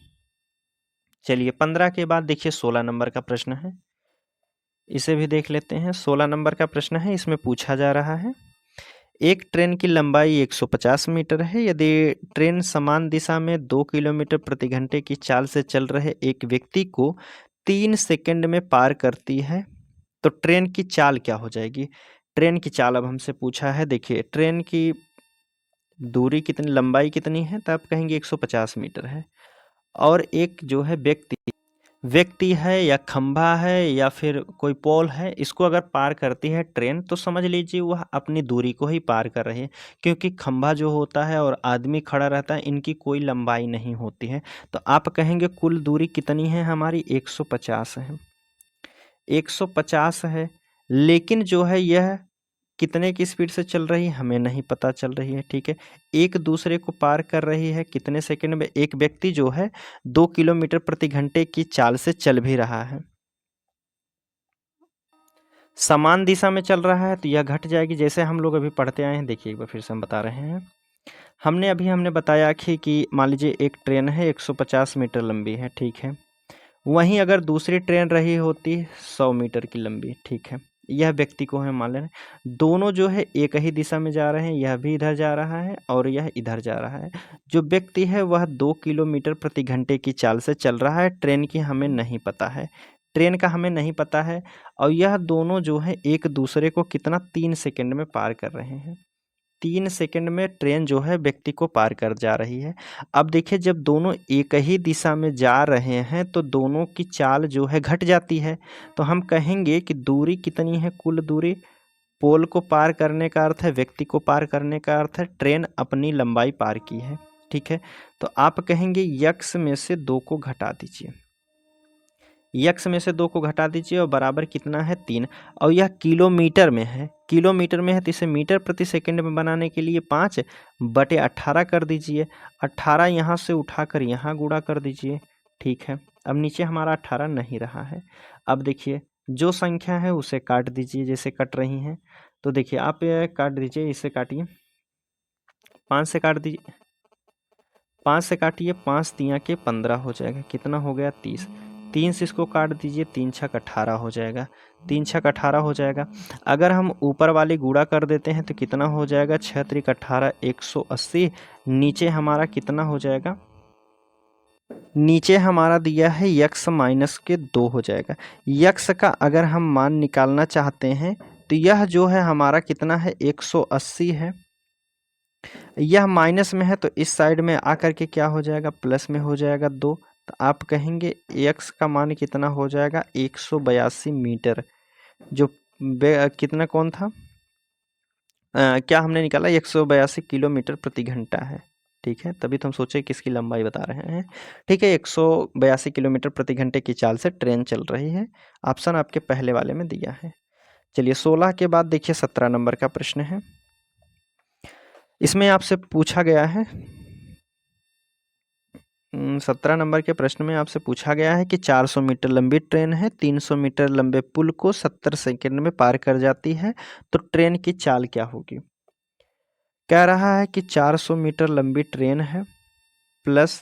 [SPEAKER 1] चलिए 15 के बाद देखिए 16 नंबर का प्रश्न है, इसे भी देख लेते हैं। 16 नंबर का प्रश्न है, इसमें पूछा जा रहा है एक ट्रेन की लंबाई 150 मीटर है, यदि ट्रेन समान दिशा में 2 किलोमीटर प्रति घंटे की चाल से चल रहे एक व्यक्ति को 3 सेकंड में पार करती है, तो ट्रेन की चाल क्या हो जाएगी। ट्रेन की चाल अब हमसे पूछा है। देखिए ट्रेन की दूरी कितनी, लंबाई कितनी है, तो आप कहेंगे 150 मीटर है, और एक जो है व्यक्ति है या खंभा है या फिर कोई पोल है, इसको अगर पार करती है ट्रेन तो समझ लीजिए वह अपनी दूरी को ही पार कर रही है, क्योंकि खंभा जो होता है और आदमी खड़ा रहता है, इनकी कोई लंबाई नहीं होती है, तो आप कहेंगे कुल दूरी कितनी है हमारी, 150 है। 150 है, लेकिन जो है यह कितने की स्पीड से चल रही है हमें नहीं पता चल रही है। ठीक है, एक दूसरे को पार कर रही है कितने सेकंड में, एक व्यक्ति जो है 2 किलोमीटर प्रति घंटे की चाल से चल भी रहा है, समान दिशा में चल रहा है, तो यह घट जाएगी। जैसे हम लोग अभी पढ़ते आए हैं, देखिए एक बार फिर से हम बता रहे हैं। हमने बताया कि मान लीजिए एक ट्रेन है 150 मीटर लंबी है, ठीक है, वहीं अगर दूसरी ट्रेन रही होती 100 मीटर की लंबी, ठीक है, यह व्यक्ति को है मान लेना, दोनों जो है एक ही दिशा में जा रहे हैं, यह भी इधर जा रहा है और यह इधर जा रहा है। जो व्यक्ति है वह 2 किलोमीटर प्रति घंटे की चाल से चल रहा है, ट्रेन की हमें नहीं पता है, ट्रेन का हमें नहीं पता है, और यह दोनों जो है एक दूसरे को कितना 3 सेकंड में पार कर रहे हैं। 3 सेकंड में ट्रेन जो है व्यक्ति को पार कर जा रही है। अब देखिए जब दोनों एक ही दिशा में जा रहे हैं तो दोनों की चाल जो है घट जाती है। तो हम कहेंगे कि दूरी कितनी है, कुल दूरी। पोल को पार करने का अर्थ है व्यक्ति को पार करने का अर्थ है ट्रेन अपनी लंबाई पार की है। ठीक है, तो आप कहेंगे यक्स में से 2 को घटा दीजिए। यक्स में से 2 को घटा दीजिए और बराबर कितना है 3। और यह किलोमीटर में है, किलोमीटर में है तो इसे मीटर प्रति सेकंड में बनाने के लिए 5/18 कर दीजिए। 18 यहाँ से उठाकर यहाँ गुणा कर दीजिए। ठीक है, अब नीचे हमारा 18 नहीं रहा है। अब देखिए जो संख्या है उसे काट दीजिए जैसे कट रही हैं। तो देखिए आप काट दीजिए, इसे काटिए, 5 से काट दीजिए, 5 से काटिए, 5 तिया के 15 हो जाएगा। कितना हो गया 30। 3 से इसको काट दीजिए, 3 छक 18 हो जाएगा। 3 छक 18 हो जाएगा। अगर हम ऊपर वाली गुणा कर देते हैं तो कितना हो जाएगा 6 त्रिक 18, 180। नीचे हमारा कितना हो जाएगा, नीचे हमारा दिया है यक्स माइनस के 2 हो जाएगा। यक्स का अगर हम मान निकालना चाहते हैं तो यह जो है हमारा कितना है 180 है। यह माइनस में है तो इस साइड में आकर के क्या हो जाएगा, प्लस में हो जाएगा 2। तो आप कहेंगे x का मान कितना हो जाएगा 182 मीटर। जो कितना कौन था, क्या हमने निकाला 182 किलोमीटर प्रति घंटा है। ठीक है, तभी तो हम सोचे कि इसकी लंबाई बता रहे हैं। ठीक है, 182 किलोमीटर प्रति घंटे की चाल से ट्रेन चल रही है। ऑप्शन आपके पहले वाले में दिया है। चलिए 16 के बाद देखिए 17 नंबर का प्रश्न है। इसमें आपसे पूछा गया है 17 नंबर के प्रश्न में आपसे पूछा गया है कि 400 मीटर लंबी ट्रेन है, 300 मीटर लंबे पुल को 70 सेकंड में पार कर जाती है, तो ट्रेन की चाल क्या होगी। कह रहा है कि 400 मीटर लंबी ट्रेन है प्लस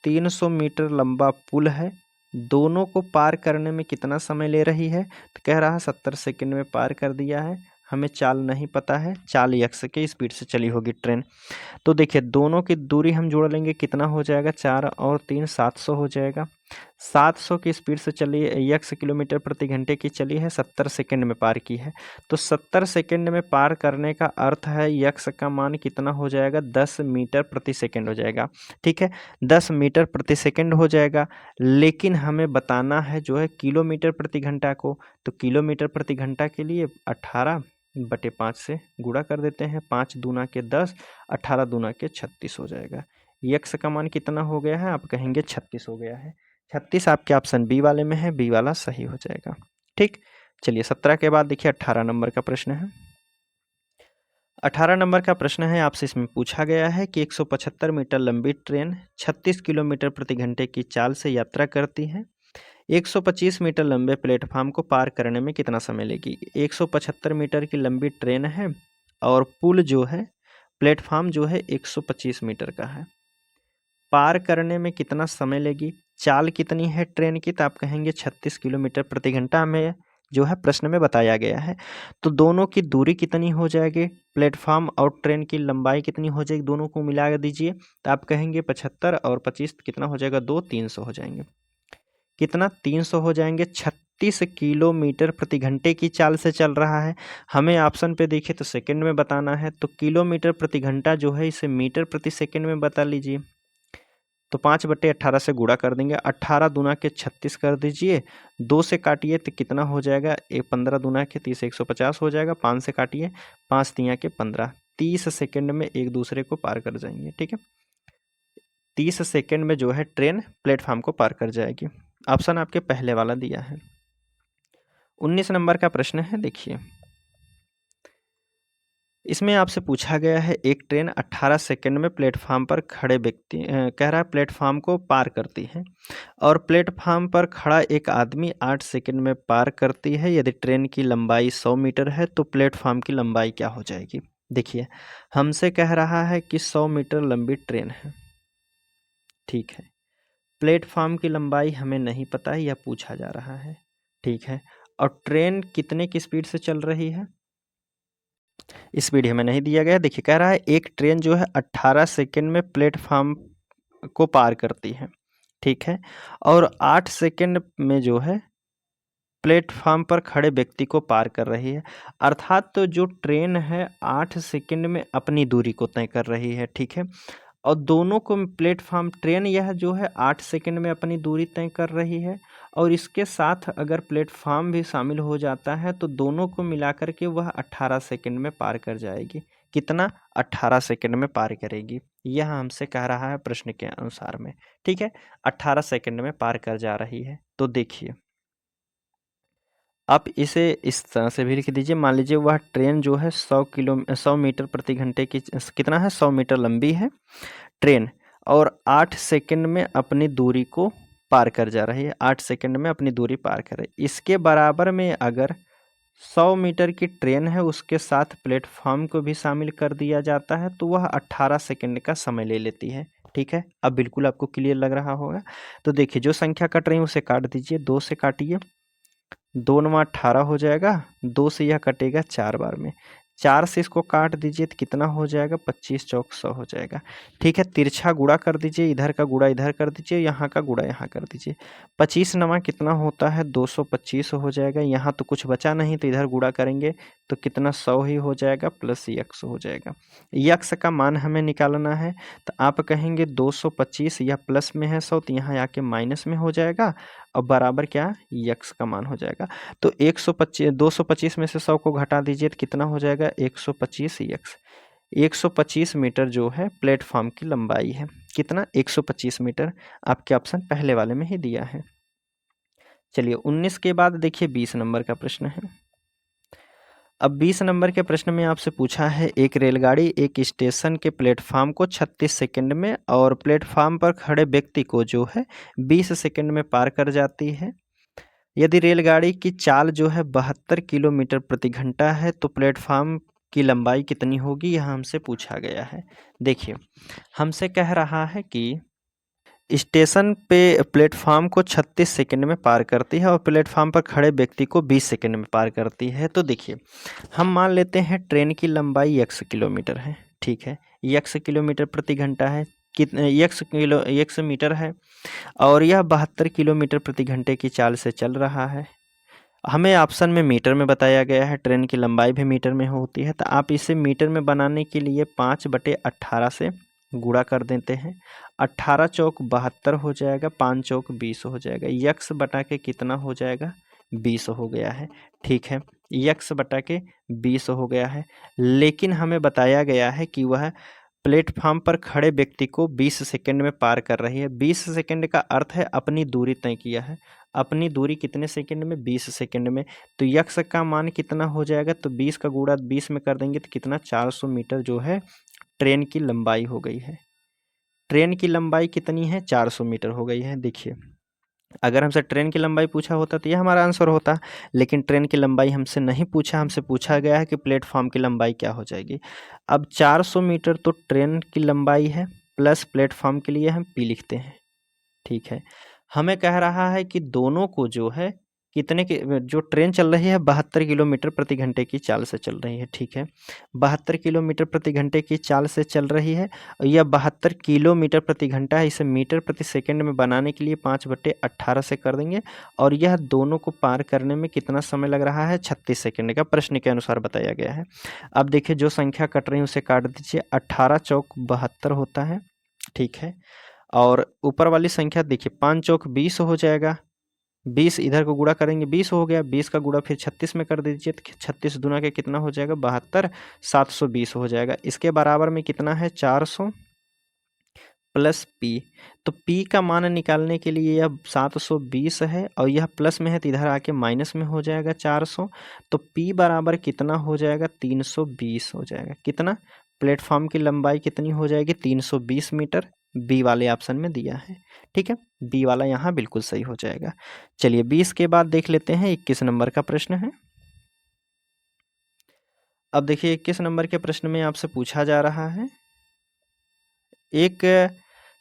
[SPEAKER 1] 300 मीटर लंबा पुल है, दोनों को पार करने में कितना समय ले रही है। तो कह रहा है 70 सेकंड में पार कर दिया है। हमें चाल नहीं पता है, चाल यक्स के स्पीड से चली होगी ट्रेन। तो देखिए दोनों की दूरी हम जोड़ लेंगे, कितना हो जाएगा 4 और 3 700 हो जाएगा। 700 की स्पीड से चली, यक्स किलोमीटर प्रति घंटे की चली है, 70 सेकंड में पार की है। तो 70 सेकंड में पार करने का अर्थ है यक्स का मान कितना हो जाएगा 10 मीटर प्रति सेकंड हो जाएगा। ठीक है, 10 मीटर प्रति सेकंड हो जाएगा। लेकिन हमें बताना है जो है किलोमीटर प्रति घंटा को। तो किलोमीटर प्रति घंटा के लिए 18/5 से गुणा कर देते हैं। 5 दूना के 10, 18 दूना के 36 हो जाएगा। यक्स का मान कितना हो गया है, आप कहेंगे 36 हो गया है। 36 आपके ऑप्शन बी वाले में है, बी वाला सही हो जाएगा। ठीक, चलिए 17 के बाद देखिए 18 नंबर का प्रश्न है। 18 नंबर का प्रश्न है, आपसे इसमें पूछा गया है कि 175 मीटर लंबी ट्रेन 36 किलोमीटर प्रति घंटे की चाल से यात्रा करती है। 125 मीटर लंबे प्लेटफार्म को पार करने में कितना समय लेगी। 175 मीटर की लंबी ट्रेन है और पुल जो है, प्लेटफार्म जो है 125 मीटर का है। पार करने में कितना समय लेगी, चाल कितनी है ट्रेन की, तो आप कहेंगे 36 किलोमीटर प्रति घंटा में जो है प्रश्न में बताया गया है। तो दोनों की दूरी कितनी हो जाएगी, प्लेटफार्म और ट्रेन की लंबाई कितनी हो जाएगी, दोनों को मिला दीजिए। तो आप कहेंगे 75 और 25 कितना हो जाएगा 2, 300 हो जाएंगे। कितना 300 हो जाएंगे। 36 किलोमीटर प्रति घंटे की चाल से चल रहा है। हमें ऑप्शन पे देखिए तो सेकंड में बताना है, तो किलोमीटर प्रति घंटा जो है इसे मीटर प्रति सेकंड में बता लीजिए। तो 5/18 से गुणा कर देंगे। 18 दूना के 36 कर दीजिए, 2 से काटिए तो कितना हो जाएगा 15 दूना के 30, 150 हो जाएगा। 5 से काटिए, 5 तिया के 15, 30 सेकंड में एक दूसरे को पार कर जाएंगे। ठीक है, 30 सेकंड में जो है ट्रेन प्लेटफार्म को पार कर जाएगी। ऑप्शन आपके पहले वाला दिया है। 19 नंबर का प्रश्न है, देखिए इसमें आपसे पूछा गया है एक ट्रेन 18 सेकंड में प्लेटफार्म पर खड़े व्यक्ति कह रहा है प्लेटफार्म को पार करती है और प्लेटफार्म पर खड़ा एक आदमी 8 सेकंड में पार करती है। यदि ट्रेन की लंबाई 100 मीटर है तो प्लेटफार्म की लंबाई क्या हो जाएगी। देखिए हमसे कह रहा है कि 100 मीटर लंबी ट्रेन है। ठीक है, प्लेटफार्म की लंबाई हमें नहीं पता है, यह पूछा जा रहा है। ठीक है, और ट्रेन कितने की स्पीड से चल रही है, स्पीड हमें नहीं दिया गया। देखिए कह रहा है एक ट्रेन जो है 18 सेकंड में प्लेटफार्म को पार करती है। ठीक है, और 8 सेकंड में जो है प्लेटफॉर्म पर खड़े व्यक्ति को पार कर रही है। अर्थात तो जो ट्रेन है 8 सेकंड में अपनी दूरी को तय कर रही है, ठीक है। और दोनों को प्लेटफॉर्म ट्रेन यह जो है 8 सेकंड में अपनी दूरी तय कर रही है, और इसके साथ अगर प्लेटफॉर्म भी शामिल हो जाता है तो दोनों को मिलाकर के वह 18 सेकंड में पार कर जाएगी। कितना? 18 सेकंड में पार करेगी। यह हमसे कह रहा है प्रश्न के अनुसार में, ठीक है। 18 सेकंड में पार कर जा रही है। तो देखिए, आप इसे इस तरह से भी लिख दीजिए। मान लीजिए वह ट्रेन जो है 100 मीटर प्रति घंटे की, कितना है, 100 मीटर लंबी है ट्रेन, और 8 सेकंड में अपनी दूरी को पार कर जा रही है। 8 सेकंड में अपनी दूरी पार कर रही है। इसके बराबर में अगर 100 मीटर की ट्रेन है, उसके साथ प्लेटफॉर्म को भी शामिल कर दिया जाता है, तो वह 18 सेकंड का समय ले लेती है, ठीक है। अब बिल्कुल आपको क्लियर लग रहा होगा। तो देखिए, जो संख्या कट रही है उसे काट दीजिए। 2 से काटिए, 2 9 18 हो जाएगा। 2 से यह कटेगा 4 बार में। 4 से इसको काट दीजिए तो कितना हो जाएगा? 25 चौक 100 हो जाएगा, ठीक है। तिरछा गुणा कर दीजिए, इधर का गुणा इधर कर दीजिए, यहाँ का गुणा यहाँ कर दीजिए। 25 नमा कितना होता है? 225 हो जाएगा। यहाँ तो कुछ बचा नहीं तो इधर गुणा करेंगे तो कितना? 100 ही हो जाएगा, प्लस यक्स हो जाएगा। यक्स का मान हमें निकालना है, तो आप कहेंगे 225, यह प्लस में है 100, तो यहाँ आके माइनस में हो जाएगा, और बराबर क्या? यक्स का मान हो जाएगा। तो 225 में से 100 को घटा दीजिए तो कितना हो जाएगा? 125 यक्स। 125 मीटर जो है प्लेटफॉर्म की लंबाई है। कितना? 125 मीटर। आपके ऑप्शन पहले वाले में ही दिया है। चलिए, 19 के बाद देखिए 20 नंबर का प्रश्न है। अब 20 नंबर के प्रश्न में आपसे पूछा है, एक रेलगाड़ी एक स्टेशन के प्लेटफॉर्म को 36 सेकंड में और प्लेटफॉर्म पर खड़े व्यक्ति को जो है 20 सेकंड में पार कर जाती है। यदि रेलगाड़ी की चाल जो है 72 किलोमीटर प्रति घंटा है तो प्लेटफॉर्म की लंबाई कितनी होगी? यह हमसे पूछा गया है। देखिए, हमसे कह रहा है कि स्टेशन पे प्लेटफॉर्म को 36 सेकंड में पार करती है और प्लेटफॉर्म पर खड़े व्यक्ति को 20 सेकंड में पार करती है। तो देखिए, हम मान लेते हैं ट्रेन की लंबाई x किलोमीटर है, ठीक है। x किलोमीटर प्रति घंटा है, कितने? x मीटर है, और यह 72 किलोमीटर प्रति घंटे की चाल से चल रहा है। हमें ऑप्शन में मीटर में बताया गया है, ट्रेन की लंबाई भी मीटर में होती है, तो आप इसे मीटर में बनाने के लिए 5/18 से गुणा कर देते हैं। 18 चौक 72 हो जाएगा, 5 चौक 20 हो जाएगा। यक्स बटा के कितना हो जाएगा? 20 हो गया है, ठीक है। यक्स बटा के 20 हो गया है, लेकिन हमें बताया गया है कि वह प्लेटफॉर्म पर खड़े व्यक्ति को 20 सेकंड में पार कर रही है। 20 सेकंड का अर्थ है अपनी दूरी तय किया है। अपनी दूरी कितने सेकंड में? 20 सेकंड में। तो यक्स का मान कितना हो जाएगा? तो 20 का गुणा 20 में कर देंगे तो कितना? 400 मीटर जो है ट्रेन की लंबाई हो गई है। ट्रेन की लंबाई कितनी है? 400 मीटर हो गई है। देखिए, अगर हमसे ट्रेन की लंबाई पूछा होता तो यह हमारा आंसर होता, लेकिन ट्रेन की लंबाई हमसे नहीं पूछा। हमसे पूछा गया है कि प्लेटफॉर्म की लंबाई क्या हो जाएगी। अब 400 मीटर तो ट्रेन की लंबाई है, प्लस प्लेटफॉर्म के लिए हम पी लिखते हैं, ठीक है। हमें कह रहा है कि दोनों को जो है कितने की, जो ट्रेन चल रही है 72 किलोमीटर प्रति घंटे की चाल से चल रही है, ठीक है। 72 किलोमीटर प्रति घंटे की चाल से चल रही है, और यह 72 किलोमीटर प्रति घंटा है। इसे मीटर प्रति सेकंड में बनाने के लिए 5/18 से कर देंगे, और यह दोनों को पार करने में कितना समय लग रहा है? 36 सेकंड का प्रश्न के अनुसार बताया गया है। अब देखिए, जो संख्या कट रही है उसे काट दीजिए। 18 चौक 72 होता है, ठीक है। और ऊपर वाली संख्या देखिए, 5 चौक 20 हो जाएगा। 20 इधर को गुणा करेंगे 20 हो गया। 20 का गुणा फिर 36 में कर दीजिए तो 36 दूना के कितना हो जाएगा? 72, 720 हो जाएगा। इसके बराबर में कितना है? 400 प्लस पी। तो पी का मान निकालने के लिए यह 720 है, और यह प्लस में है तो इधर आके माइनस में हो जाएगा 400। तो पी बराबर कितना हो जाएगा? 320 हो जाएगा। कितना? प्लेटफॉर्म की लंबाई कितनी हो जाएगी? 320 मीटर। बी वाले ऑप्शन में दिया है, ठीक है। बी वाला यहाँ बिल्कुल सही हो जाएगा। चलिए, 20 के बाद देख लेते हैं 21 नंबर का प्रश्न है। अब देखिए, 21 नंबर के प्रश्न में आपसे पूछा जा रहा है, एक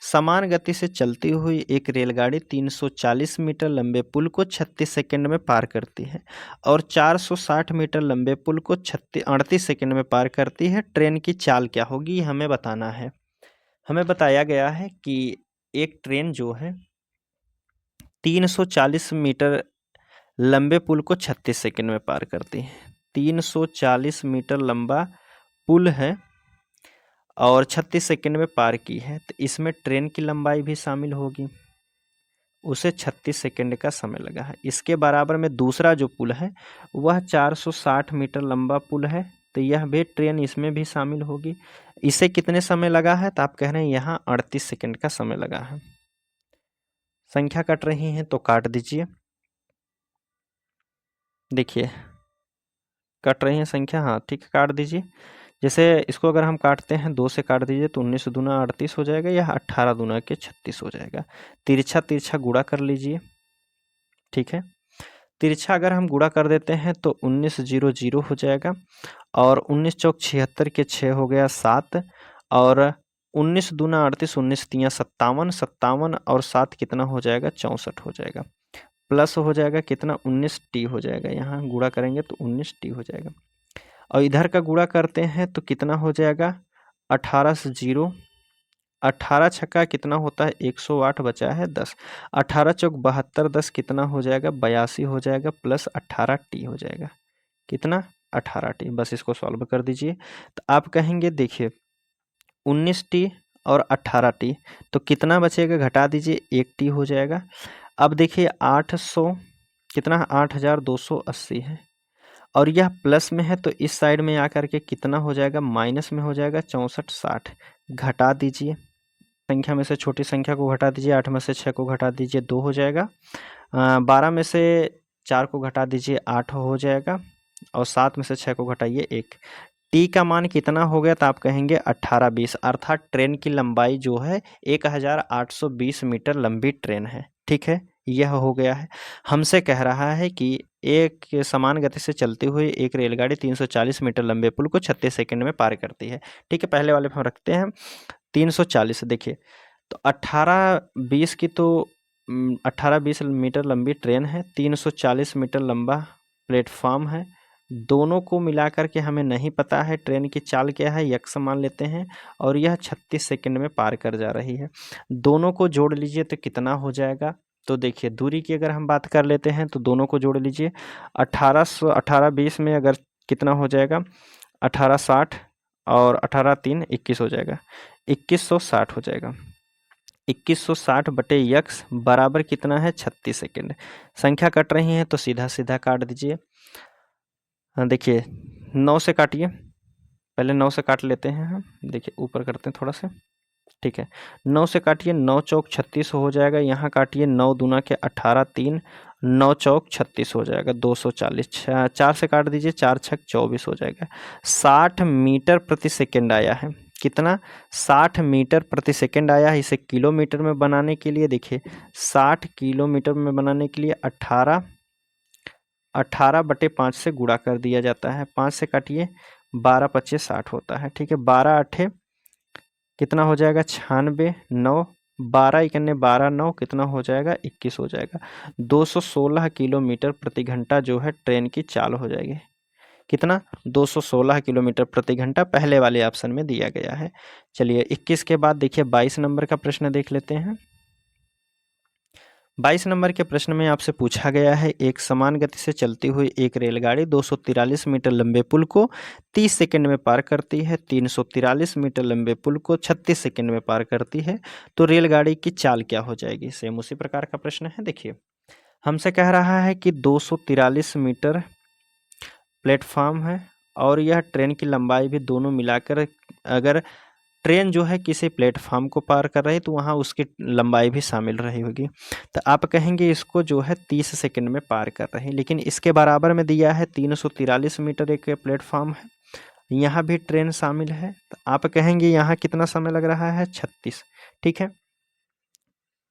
[SPEAKER 1] समान गति से चलती हुई एक रेलगाड़ी 340 मीटर लंबे पुल को 36 सेकंड में पार करती है और 460 मीटर लंबे पुल को 38 सेकंड में पार करती है। ट्रेन की चाल क्या होगी? हमें बताना है। हमें बताया गया है कि एक ट्रेन जो है 340 मीटर लंबे पुल को 36 सेकंड में पार करती है। 340 मीटर लंबा पुल है और 36 सेकंड में पार की है, तो इसमें ट्रेन की लंबाई भी शामिल होगी, उसे 36 सेकंड का समय लगा है। इसके बराबर में दूसरा जो पुल है वह 460 मीटर लंबा पुल है, तो यह भी ट्रेन इसमें भी शामिल होगी। इसे कितने समय लगा है, तो आप कह रहे हैं यहाँ 38 सेकंड का समय लगा है। संख्या कट रही है तो काट दीजिए। देखिए कट रही है संख्या, हाँ ठीक है, काट दीजिए। जैसे इसको अगर हम काटते हैं 2 से काट दीजिए तो 19 दूना 38 हो जाएगा, या 18 दूना के 36 हो जाएगा। तिरछा तिरछा गुणा कर लीजिए, ठीक है। तिरछा अगर हम गुणा कर देते हैं तो 19 0 0 हो जाएगा, और 19 चौक 76 के 6 हो गया 7, और 19 दूना 38, 19 तियाँ 57, 57 और 7 कितना हो जाएगा 64 हो जाएगा। प्लस हो जाएगा कितना 19t हो जाएगा, यहाँ गुणा करेंगे तो 19t हो जाएगा। और इधर का गुणा करते हैं तो कितना हो जाएगा 18 से 0, 18 छक्का कितना होता है 108, बचा है 10, 18 चौक 72, 10 कितना हो जाएगा 82 हो जाएगा, प्लस 18t हो जाएगा, कितना 18t। बस इसको सॉल्व कर दीजिए तो आप कहेंगे देखिए 19t और 18t, तो कितना बचेगा घटा दीजिए 1t हो जाएगा। अब देखिए 800 कितना 8280 है, और यह प्लस में है तो इस साइड में आकर के कितना हो जाएगा माइनस में हो जाएगा 64 60, घटा दीजिए। संख्या में से छोटी संख्या को घटा दीजिए, 8 में से 6 को घटा दीजिए 2 हो जाएगा, 12 में से 4 को घटा दीजिए 8 हो जाएगा, और 7 में से 6 को घटाइए 1। टी का मान कितना हो गया, तो आप कहेंगे 18-20, अर्थात ट्रेन की लंबाई जो है 1820 मीटर लंबी ट्रेन है, ठीक है। यह हो गया है। हमसे कह रहा है कि एक समान गति से चलती हुई एक रेलगाड़ी 340 मीटर लंबे पुल को 36 सेकंड में पार करती है, ठीक है। पहले वाले पे हम रखते हैं 340, देखिए तो 18-20 की तो 18-20 मीटर लंबी ट्रेन है, 340 मीटर लंबा प्लेटफॉर्म है। दोनों को मिलाकर के हमें नहीं पता है ट्रेन की चाल क्या है, यक्स मान लेते हैं, और यह 36 सेकंड में पार कर जा रही है। दोनों को जोड़ लीजिए तो कितना हो जाएगा, तो देखिए दूरी की अगर हम बात कर लेते हैं तो दोनों को जोड़ लीजिए, 1820 में अगर कितना हो जाएगा 1860, और 18 3 21 हो जाएगा, 2160 हो जाएगा। 2160 बटे यक्स बराबर कितना है 36 सेकंड। संख्या कट रही है तो सीधा सीधा काट दीजिए। देखिए 9 से काटिए, पहले 9 से काट लेते हैं हम, देखिए ऊपर करते हैं थोड़ा सा, ठीक है। 9 से काटिए, 9 चौक 36 हो जाएगा, यहाँ काटिए 9 दूना के 18 3, 9 चौक 36 हो जाएगा 240, 4 से काट दीजिए, 4 छक 24 हो जाएगा। 60 मीटर प्रति सेकंड आया है, कितना 60 मीटर प्रति सेकंड आया है। इसे किलोमीटर में बनाने के लिए देखिए 60 किलोमीटर में बनाने के लिए 18 बटे 5 से गुणा कर दिया जाता है, 5 से काटिए 12 25 60 होता है, ठीक है। 12 8 कितना हो जाएगा 96, 9 12 इकन्ने 12 9 कितना हो जाएगा 21 हो जाएगा। 216 किलोमीटर प्रति घंटा जो है ट्रेन की चाल हो जाएगी, कितना 216 किलोमीटर प्रति घंटा पहले वाले ऑप्शन में दिया गया है। चलिए 21 के बाद देखिए 22 नंबर का प्रश्न देख लेते हैं। 22 नंबर के प्रश्न में आपसे पूछा गया है, एक समान गति से चलती हुई एक रेलगाड़ी 243 मीटर लंबे पुल को 30 सेकंड में पार करती है, 343 मीटर लंबे पुल को 36 सेकंड में पार करती है, तो रेलगाड़ी की चाल क्या हो जाएगी। सेम उसी प्रकार का प्रश्न है। देखिए हमसे कह रहा है कि 243 मीटर प्लेटफॉर्म है, और यह ट्रेन की लंबाई भी दोनों मिलाकर, अगर ट्रेन जो है किसी प्लेटफॉर्म को पार कर रही है तो वहाँ उसकी लंबाई भी शामिल रही होगी, तो आप कहेंगे इसको जो है 30 सेकंड में पार कर रहे हैं। लेकिन इसके बराबर में दिया है 343 मीटर एक प्लेटफॉर्म है, यहाँ भी ट्रेन शामिल है, तो आप कहेंगे यहाँ कितना समय लग रहा है 36, ठीक है।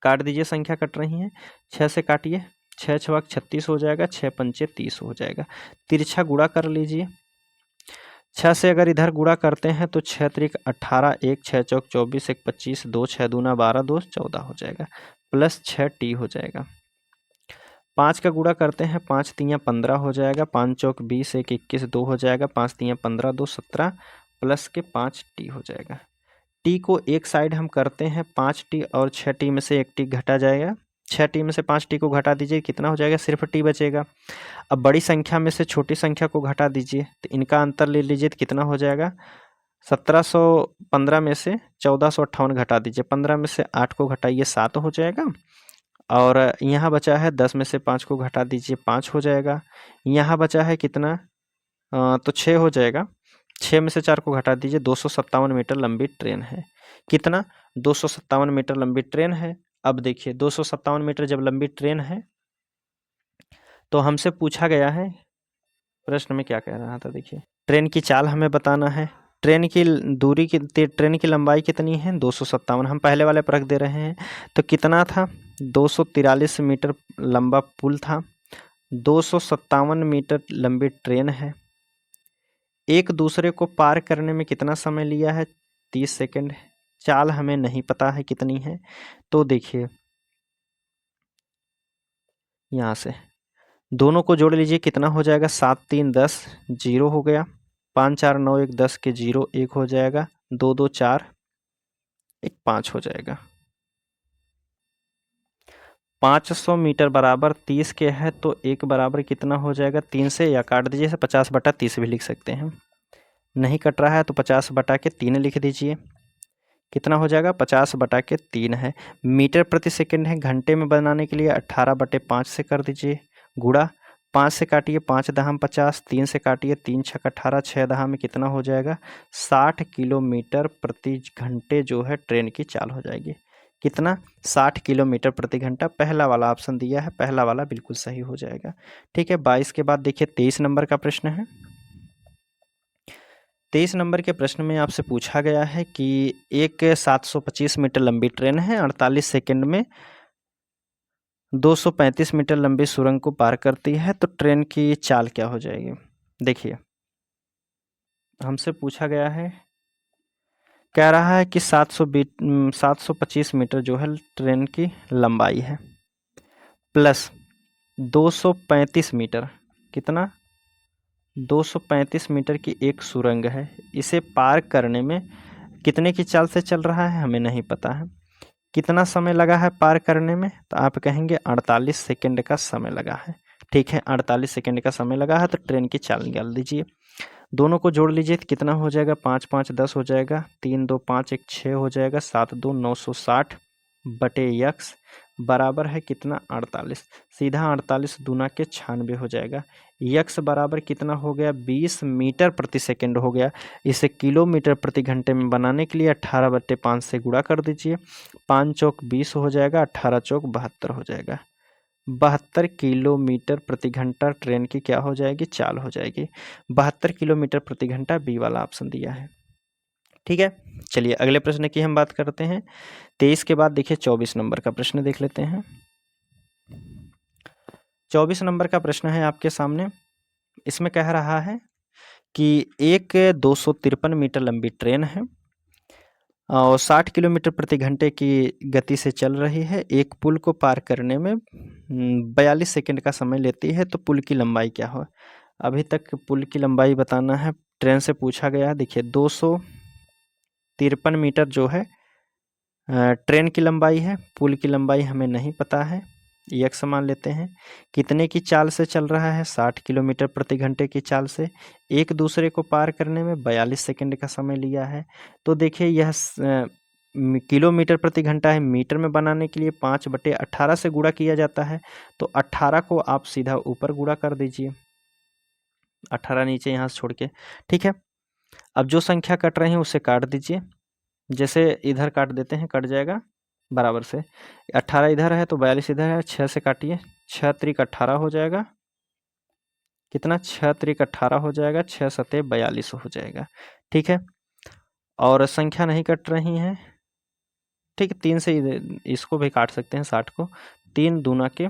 [SPEAKER 1] काट दीजिए, संख्या कट रही है, 6 से काटिए, 6 छक 36 हो जाएगा, 6 पंचे 30 हो जाएगा। तिरछा गुणा कर लीजिए, 6 से अगर इधर गुणा करते हैं तो 6 त्रिक 18, 1 6 चौक 24, 1 25, 2 6 दूना 12, 2 14 हो जाएगा, प्लस 6t हो जाएगा। 5 का गुणा करते हैं, 5 तियाँ 15 हो जाएगा, 5 चौक 20, 1 21, 2 हो जाएगा, 5 तियाँ 15, 2 17, प्लस के 5t हो जाएगा। टी को एक साइड हम करते हैं 5t, और 6t में से 1t घटा जाएगा, 6t में से 5t को घटा दीजिए, कितना हो जाएगा, सिर्फ t बचेगा। अब बड़ी संख्या में से छोटी संख्या को घटा दीजिए, तो इनका अंतर ले लीजिए, तो कितना हो जाएगा, 1715 में से 1458 घटा दीजिए, 15 में से 8 को घटाइए 7 हो जाएगा, और यहाँ बचा है 10 में से 5 को घटा दीजिए 5 हो जाएगा। यहाँ बचा है कितना, तो 6 हो जाएगा, 6 में से 4 को घटा दीजिए, 257 मीटर लंबी ट्रेन है। कितना, 257 मीटर लंबी ट्रेन है। अब देखिए 257 मीटर जब लंबी ट्रेन है तो हमसे पूछा गया है, प्रश्न में क्या कह रहा था, देखिए ट्रेन की चाल हमें बताना है। ट्रेन की दूरी की ट्रेन की लंबाई कितनी है, 257, हम पहले वाले पर रख दे रहे हैं। तो कितना था, 243 मीटर लंबा पुल था, 257 मीटर लंबी ट्रेन है। एक दूसरे को पार करने में कितना समय लिया है, 30 सेकंड। चाल हमें नहीं पता है कितनी है, तो देखिए यहाँ से दोनों को जोड़ लीजिए, कितना हो जाएगा, 7 3 10, 0 हो गया, 5 4 9 1 10 के 0 1 हो जाएगा, 2 2 4 1 5 हो जाएगा। 500 मीटर बराबर 30 के है, तो 1 बराबर कितना हो जाएगा, 3 से, या काट दीजिए, 50/30 भी लिख सकते हैं। नहीं कट रहा है तो 50/3 लिख दीजिए, कितना हो जाएगा, 50/3 है। मीटर प्रति सेकंड है, घंटे में बनाने के लिए 18/5 से कर दीजिए गुणा, 5 से काटिए 5 दहम 50, 3 से काटिए 3 छक 18, 6 दहम में कितना हो जाएगा, 60 किलोमीटर प्रति घंटे जो है ट्रेन की चाल हो जाएगी। कितना, 60 किलोमीटर प्रति घंटा। पहला वाला ऑप्शन दिया है, पहला वाला बिल्कुल सही हो जाएगा। ठीक है, 22 के बाद देखिए 23 नंबर का प्रश्न है। 23 नंबर के प्रश्न में आपसे पूछा गया है कि एक 725 मीटर लंबी ट्रेन है, 48 सेकंड में 235 मीटर लंबी सुरंग को पार करती है, तो ट्रेन की चाल क्या हो जाएगी। देखिए हमसे पूछा गया है, कह रहा है कि 725 मीटर जो है ट्रेन की लंबाई है, प्लस 235 मीटर, कितना, 235 मीटर की एक सुरंग है। इसे पार करने में कितने की चाल से चल रहा है हमें नहीं पता है। कितना समय लगा है पार करने में, तो आप कहेंगे 48 सेकंड का समय लगा है। ठीक है, 48 सेकंड का समय लगा है, तो ट्रेन की चाल निकाल दीजिए। दोनों को जोड़ लीजिए, तो कितना हो जाएगा, 5 5 10 हो जाएगा, 3 2 5 1 6 हो जाएगा, 7 2 960 बटे यक्स बराबर है कितना, 48। सीधा 48 दूना के 96 हो जाएगा। यक्स बराबर कितना हो गया, 20 मीटर प्रति सेकंड हो गया। इसे किलोमीटर प्रति घंटे में बनाने के लिए 18/5 से गुणा कर दीजिए, 5 चौक 20 हो जाएगा, 18 चौक 72 हो जाएगा। 72 किलोमीटर प्रति घंटा ट्रेन की क्या हो जाएगी, चाल हो जाएगी। 72 किलोमीटर प्रति घंटा, बी वाला ऑप्शन दिया है। ठीक है, चलिए अगले प्रश्न की हम बात करते हैं। 23 के बाद देखिए 24 नंबर का प्रश्न देख लेते हैं। 24 नंबर का प्रश्न है आपके सामने। इसमें कह रहा है कि एक 253 मीटर लंबी ट्रेन है और 60 किलोमीटर प्रति घंटे की गति से चल रही है। एक पुल को पार करने में 42 सेकंड का समय लेती है, तो पुल की लंबाई क्या हो। अभी तक पुल की लंबाई बताना है, ट्रेन से पूछा गया। देखिए 253 मीटर जो है ट्रेन की लंबाई है, पुल की लंबाई हमें नहीं पता है, यक्स मान लेते हैं। कितने की चाल से चल रहा है, 60 किलोमीटर प्रति घंटे की चाल से। एक दूसरे को पार करने में 42 सेकंड का समय लिया है। तो देखिए यह किलोमीटर प्रति घंटा है, मीटर में बनाने के लिए 5/18 से गुणा किया जाता है, तो 18 को आप सीधा ऊपर गुणा कर दीजिए, 18 नीचे यहाँ से छोड़ के। ठीक है, अब जो संख्या कट रही है उसे काट दीजिए, जैसे इधर काट देते हैं कट जाएगा बराबर से। 18 इधर है तो 42 इधर है, 6 से काटिए, 6 त्रिक 18 हो जाएगा, कितना, 6 त्रिक 18 हो जाएगा, 6 सते 42 हो जाएगा। ठीक है, और संख्या नहीं कट रही हैं, ठीक है, 3 से इसको भी काट सकते हैं, 60 को, 3 दूना के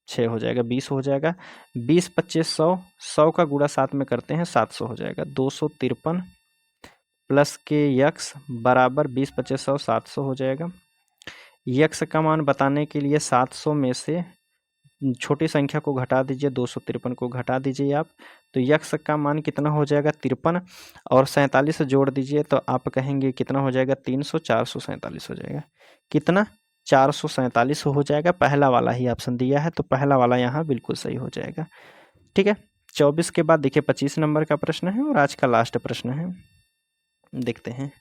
[SPEAKER 1] 6 हो जाएगा, 20 हो जाएगा। 20 25 100, 100 का गुणा 7 में करते हैं, 700 हो जाएगा। 253 प्लस के यक्स बराबर 20 25 100, 700 हो जाएगा। यक्स का मान बताने के लिए 700 में से छोटी संख्या को घटा दीजिए, 253 को घटा दीजिए आप, तो यक्स का मान कितना हो जाएगा, 53, और 47 जोड़ दीजिए तो आप कहेंगे कितना हो जाएगा, 300, 447 हो जाएगा। कितना, 447 हो जाएगा। पहला वाला ही ऑप्शन दिया है तो पहला वाला यहाँ बिल्कुल सही हो जाएगा। ठीक है, 24 के बाद देखिए 25 नंबर का प्रश्न है और आज का लास्ट प्रश्न है, देखते हैं।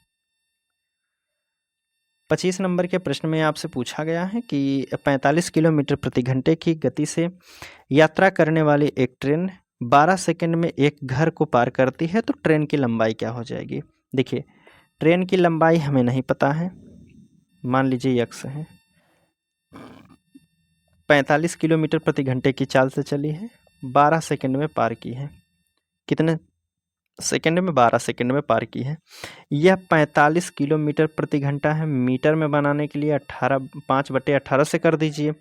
[SPEAKER 1] 25 नंबर के प्रश्न में आपसे पूछा गया है कि 45 किलोमीटर प्रति घंटे की गति से यात्रा करने वाली एक ट्रेन 12 सेकंड में एक घर को पार करती है तो ट्रेन की लंबाई क्या हो जाएगी। देखिए, ट्रेन की लंबाई हमें नहीं पता है, मान लीजिए x है, 45 किलोमीटर प्रति घंटे की चाल से चली है, 12 सेकंड में पार की है। कितने सेकंड में? 12 सेकंड में पार की है। यह 45 किलोमीटर प्रति घंटा है, मीटर में बनाने के लिए 18 5/18 से कर दीजिए।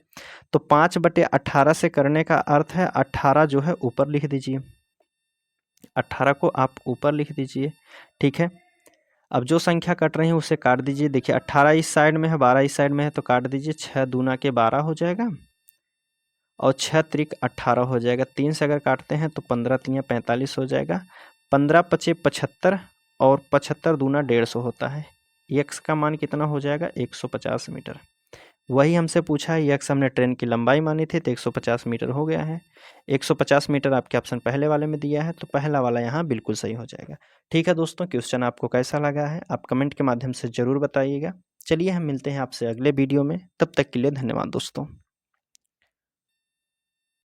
[SPEAKER 1] तो 5/18 से करने का अर्थ है 18 जो है ऊपर लिख दीजिए, 18 को आप ऊपर लिख दीजिए। ठीक है, अब जो संख्या कट रही है उसे काट दीजिए। देखिए 18 इस साइड में है, 12 इस साइड में है तो काट दीजिए। 6 दूना के 12 हो जाएगा और 6 त्रिक 18 हो जाएगा। 3 से अगर काटते हैं तो 15 तियाँ 45 हो जाएगा। 15 पचे 75 और 75 दूना 150 होता है। x का मान कितना हो जाएगा? 150 मीटर। वही हमसे पूछा है, x हमने ट्रेन की लंबाई मानी थी तो 150 मीटर हो गया है। 150 मीटर आपके ऑप्शन पहले वाले में दिया है तो पहला वाला यहाँ बिल्कुल सही हो जाएगा। ठीक है दोस्तों, क्वेश्चन आपको कैसा लगा है आप कमेंट के माध्यम से ज़रूर बताइएगा। चलिए हम मिलते हैं आपसे अगले वीडियो में, तब तक के लिए धन्यवाद दोस्तों।